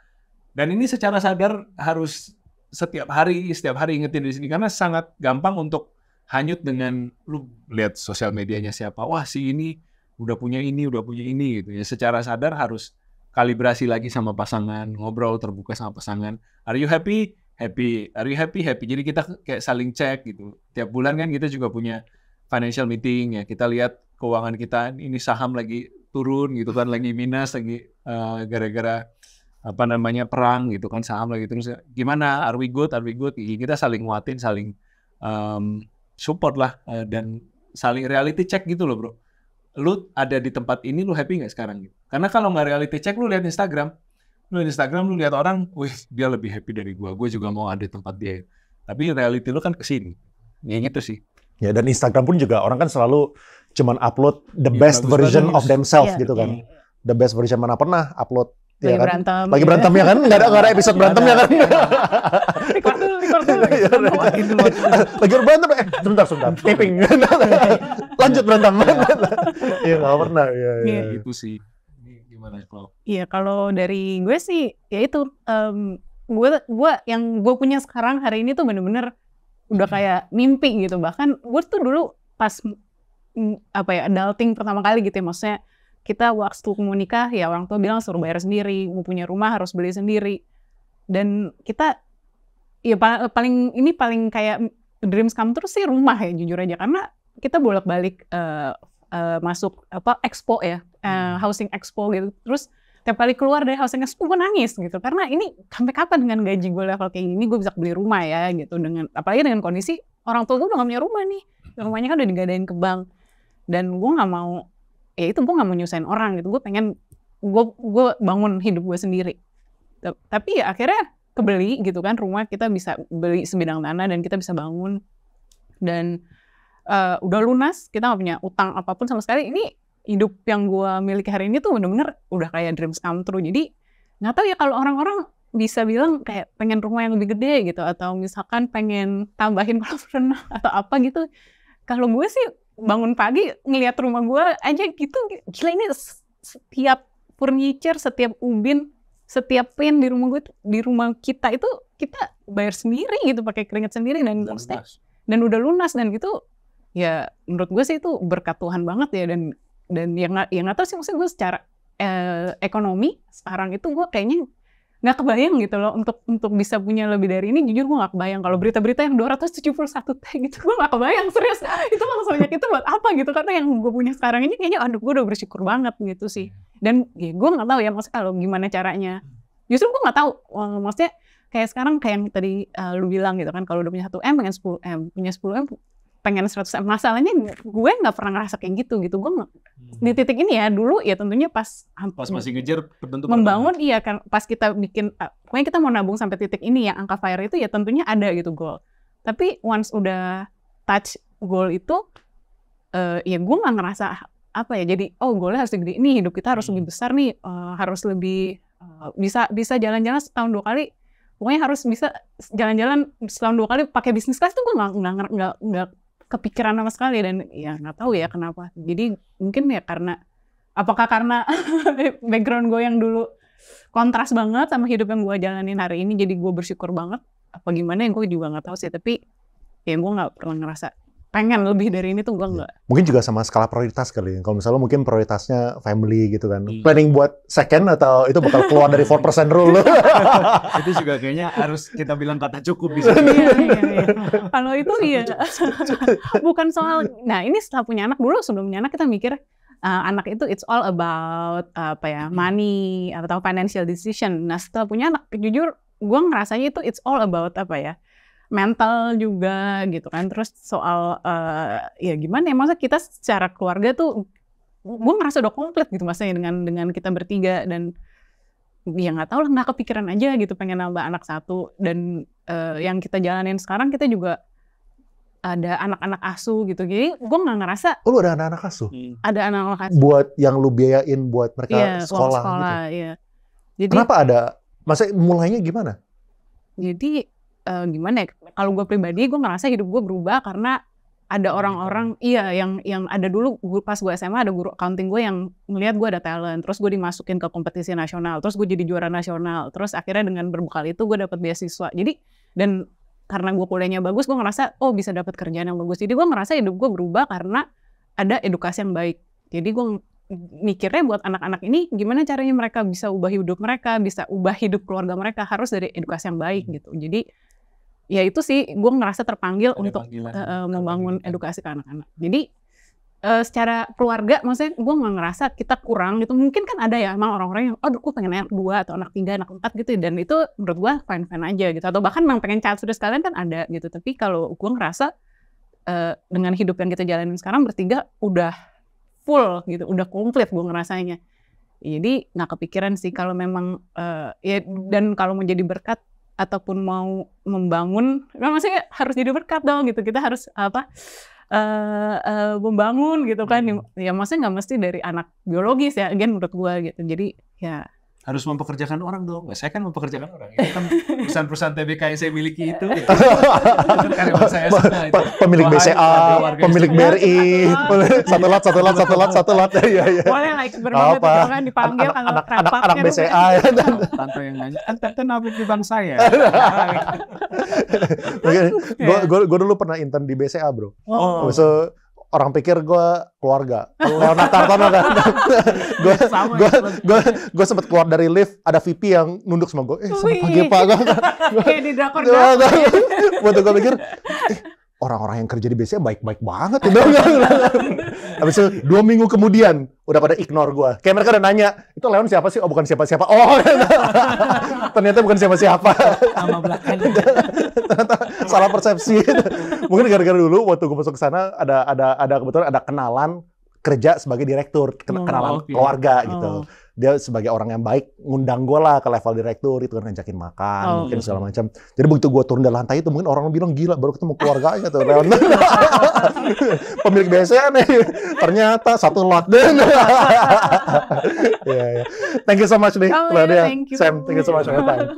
dan ini secara sadar harus setiap hari ingetin di sini, karena sangat gampang untuk hanyut dengan lu lihat sosial medianya siapa, wah si ini udah punya ini gitu ya. Secara sadar harus kalibrasi lagi sama pasangan, ngobrol terbuka sama pasangan, are you happy? Happy, are you happy? Happy. Jadi kita kayak saling cek gitu. Tiap bulan kan kita juga punya financial meeting ya. Kita lihat keuangan kita, ini saham lagi turun gitu kan, lagi minus, lagi gara-gara perang gitu kan, saham lagi terus gimana, are we good, kita saling nguatin, saling support lah, dan saling reality check gitu loh bro. Lu ada di tempat ini, lu happy nggak sekarang gitu? Karena kalau nggak reality check, lu lihat Instagram, lu lihat orang, wih dia lebih happy dari gue juga mau ada di tempat dia. Tapi reality lu kan kesini, ya gitu sih. Ya, dan Instagram pun juga orang kan selalu cuman upload the best version of themselves gitu kan. The best version mana pernah upload lagi ya kan? berantem. Lagi berantem ya kan? Nggak ada episode berantem ya kan? Record dulu. Lagi berantem, sebentar, taping. Lanjut berantem. Iya, nggak pernah. Iya. Itu sih. Gimana kalau? Iya, kalau dari gue sih, ya itu, gue yang gue punya sekarang hari ini tuh bener-bener udah kayak mimpi gitu. Bahkan gue tuh dulu pas adulting pertama kali gitu ya, maksudnya kita waktu mau nikah ya orang tua bilang suruh bayar sendiri, mau punya rumah harus beli sendiri, dan kita ya paling kayak dreams come true sih rumah ya jujur aja, karena kita bolak-balik masuk expo ya, housing expo gitu, terus tiap kali keluar dari housing expo gue nangis gitu, karena ini sampai kapan dengan gaji gue level kayak gini gue bisa beli rumah ya gitu, dengan apalagi dengan kondisi orang tua gue udah gak punya rumah nih, rumahnya kan udah digadain ke bank, dan gue nggak mau, ya itu gue nggak mau nyusahin orang gitu, gue pengen gue bangun hidup gue sendiri, tapi ya akhirnya kebeli gitu kan, rumah kita bisa beli sebidang tanah dan kita bisa bangun, dan udah lunas, kita nggak punya utang apapun sama sekali. Ini hidup yang gue miliki hari ini tuh bener-bener udah kayak dreams come true. Jadi nggak tahu ya kalau orang-orang bisa bilang kayak pengen rumah yang lebih gede gitu, atau misalkan pengen tambahin kolam renang atau apa gitu. Kalau gue sih bangun pagi ngelihat rumah gue aja gitu, gila ini setiap furniture, setiap ubin, setiap pin di rumah gue, di rumah kita itu kita bayar sendiri gitu, pakai keringat sendiri, dan udah lunas, dan gitu ya menurut gue sih itu berkat Tuhan banget ya, dan yang nggak tahu sih, maksudnya gue secara ekonomi sekarang itu gue kayaknya nggak kebayang gitu loh untuk bisa punya lebih dari ini. Jujur gue nggak kebayang kalau berita-berita yang 271 T gitu, gue nggak kebayang serius itu langsung banyak itu buat apa gitu, karena yang gue punya sekarang ini kayaknya aduh gue udah bersyukur banget gitu sih. Dan ya, gue nggak tahu ya maksudnya kalau gimana caranya, justru gue nggak tahu, maksudnya kayak sekarang kayak yang tadi lu bilang gitu kan, kalau udah punya 1M pengen 10M, punya 10M pengen 100M. Masalahnya gue nggak pernah ngerasa kayak gitu. Gue di titik ini ya dulu ya tentunya pas masih ngejar tertentu membangun iya kan, pas kita bikin pokoknya kita mau nabung sampai titik ini ya, angka FIRE itu ya tentunya ada gitu goal. Tapi once udah touch goal itu ya gue nggak ngerasa apa ya, jadi goalnya harus segede ini, hidup kita harus lebih besar nih, harus lebih bisa jalan-jalan setahun 2 kali, pokoknya harus bisa jalan-jalan setahun 2 kali pakai bisnis kelas. Itu gue nggak kepikiran sama sekali, dan ya nggak tahu ya kenapa. Jadi mungkin ya apakah karena background gue yang dulu kontras banget sama hidup yang gue jalanin hari ini, jadi gue bersyukur banget, apa gimana yang gue juga nggak tahu sih. Tapi ya gue nggak pernah ngerasa pengen lebih dari ini tuh, gue nggak. Mungkin juga sama skala prioritas kali. Kalau misalnya mungkin prioritasnya family gitu kan. Planning buat second atau itu bakal keluar dari 4% rule. Itu juga kayaknya harus kita bilang kata cukup di sini. Iya. Kalau itu iya. Bukan soal, nah ini setelah punya anak, dulu sebelum punya anak kita mikir anak itu it's all about money atau financial decision. Nah setelah punya anak, jujur gue ngerasanya itu it's all about mental juga gitu kan. Terus soal ya gimana ya, maksudnya kita secara keluarga tuh gue ngerasa udah komplit gitu maksudnya dengan kita bertiga, dan ya nggak tahu lah, nggak kepikiran aja gitu pengen nambah anak 1. Dan yang kita jalanin sekarang kita juga ada anak-anak asuh gitu, jadi gue nggak ngerasa. Lu ada anak-anak asuh? Ada anak-anak asuh buat yang lu biayain buat mereka sekolah gitu? Iya. Jadi, kenapa ada? Maksudnya mulainya gimana? Jadi gimana ya, kalau gue pribadi gue ngerasa hidup gue berubah karena ada orang-orang yang ada dulu pas gue SMA, ada guru accounting gue yang ngelihat gue ada talent, terus gue dimasukin ke kompetisi nasional, terus gue jadi juara nasional, terus akhirnya dengan berbekal itu gue dapat beasiswa. Jadi dan karena gue kuliahnya bagus, gue ngerasa bisa dapat kerjaan yang bagus. Jadi gue ngerasa hidup gue berubah karena ada edukasi yang baik. Jadi gue mikirnya buat anak-anak ini gimana caranya mereka bisa ubah hidup mereka, bisa ubah hidup keluarga mereka, harus dari edukasi yang baik gitu. Jadi ya itu sih gue ngerasa terpanggil untuk membangun edukasi ke anak-anak. Jadi secara keluarga, maksudnya gue nggak ngerasa kita kurang gitu. Mungkin kan ada ya emang orang-orang yang, aduh gue pengen anak 2 atau anak 3, anak 4 gitu. Dan itu menurut gue fine-fine aja gitu. Atau bahkan memang pengen child study sekalian kan ada gitu. Tapi kalau gue ngerasa dengan hidup yang kita jalanin sekarang bertiga udah full gitu, udah komplit gue ngerasanya. Jadi nggak kepikiran sih kalau memang ya, dan kalau mau jadi berkat ataupun mau membangun, maksudnya harus jadi berkat dong gitu. Kita harus membangun gitu kan, ya maksudnya nggak mesti dari anak biologis ya, again menurut gua gitu. Jadi ya harus mempekerjakan orang dong. Saya kan mempekerjakan orang. Itu kan perusahaan-perusahaan TBK yang saya miliki itu. Karyawan saya semua itu. Pemilik BCA, pemilik BRI, satu lot. Iya. Boleh like berbanget gitu kan, dipanggil kalau rapatnya. Anak BCA ya. Tante yang nanya, tante nabung di bank saya. Gue dulu pernah intern di BCA, bro. Oh. So, orang pikir gue keluarga. Leonardo Tartono kan. Gue sempat keluar dari lift, ada VP yang nunduk sama gue. Selamat pagi Pak. Kayak di drakor. Waktu gue pikir, orang-orang yang kerja di BCA baik-baik banget. Habis itu 2 minggu kemudian, udah pada ignore gue. Kayak mereka udah nanya, itu Leon siapa sih? Oh bukan siapa-siapa. Oh ternyata bukan siapa-siapa. Nama belakangnya. Ternyata salah persepsi. Mungkin gara-gara dulu waktu gue masuk ke sana ada kebetulan ada kenalan kerja sebagai direktur, kenalan keluarga gitu. Dia sebagai orang yang baik ngundang gue lah ke level direktur itu kan, ngajakin makan mungkin segala macam. Jadi begitu gue turun dari lantai itu mungkin orang bilang gila baru ketemu keluarganya tuh Leon. Pemilik BCA nih. Ternyata satu lot deh. Yeah. Thank you so much nih. Claudia. Sam, thank you so much for your time.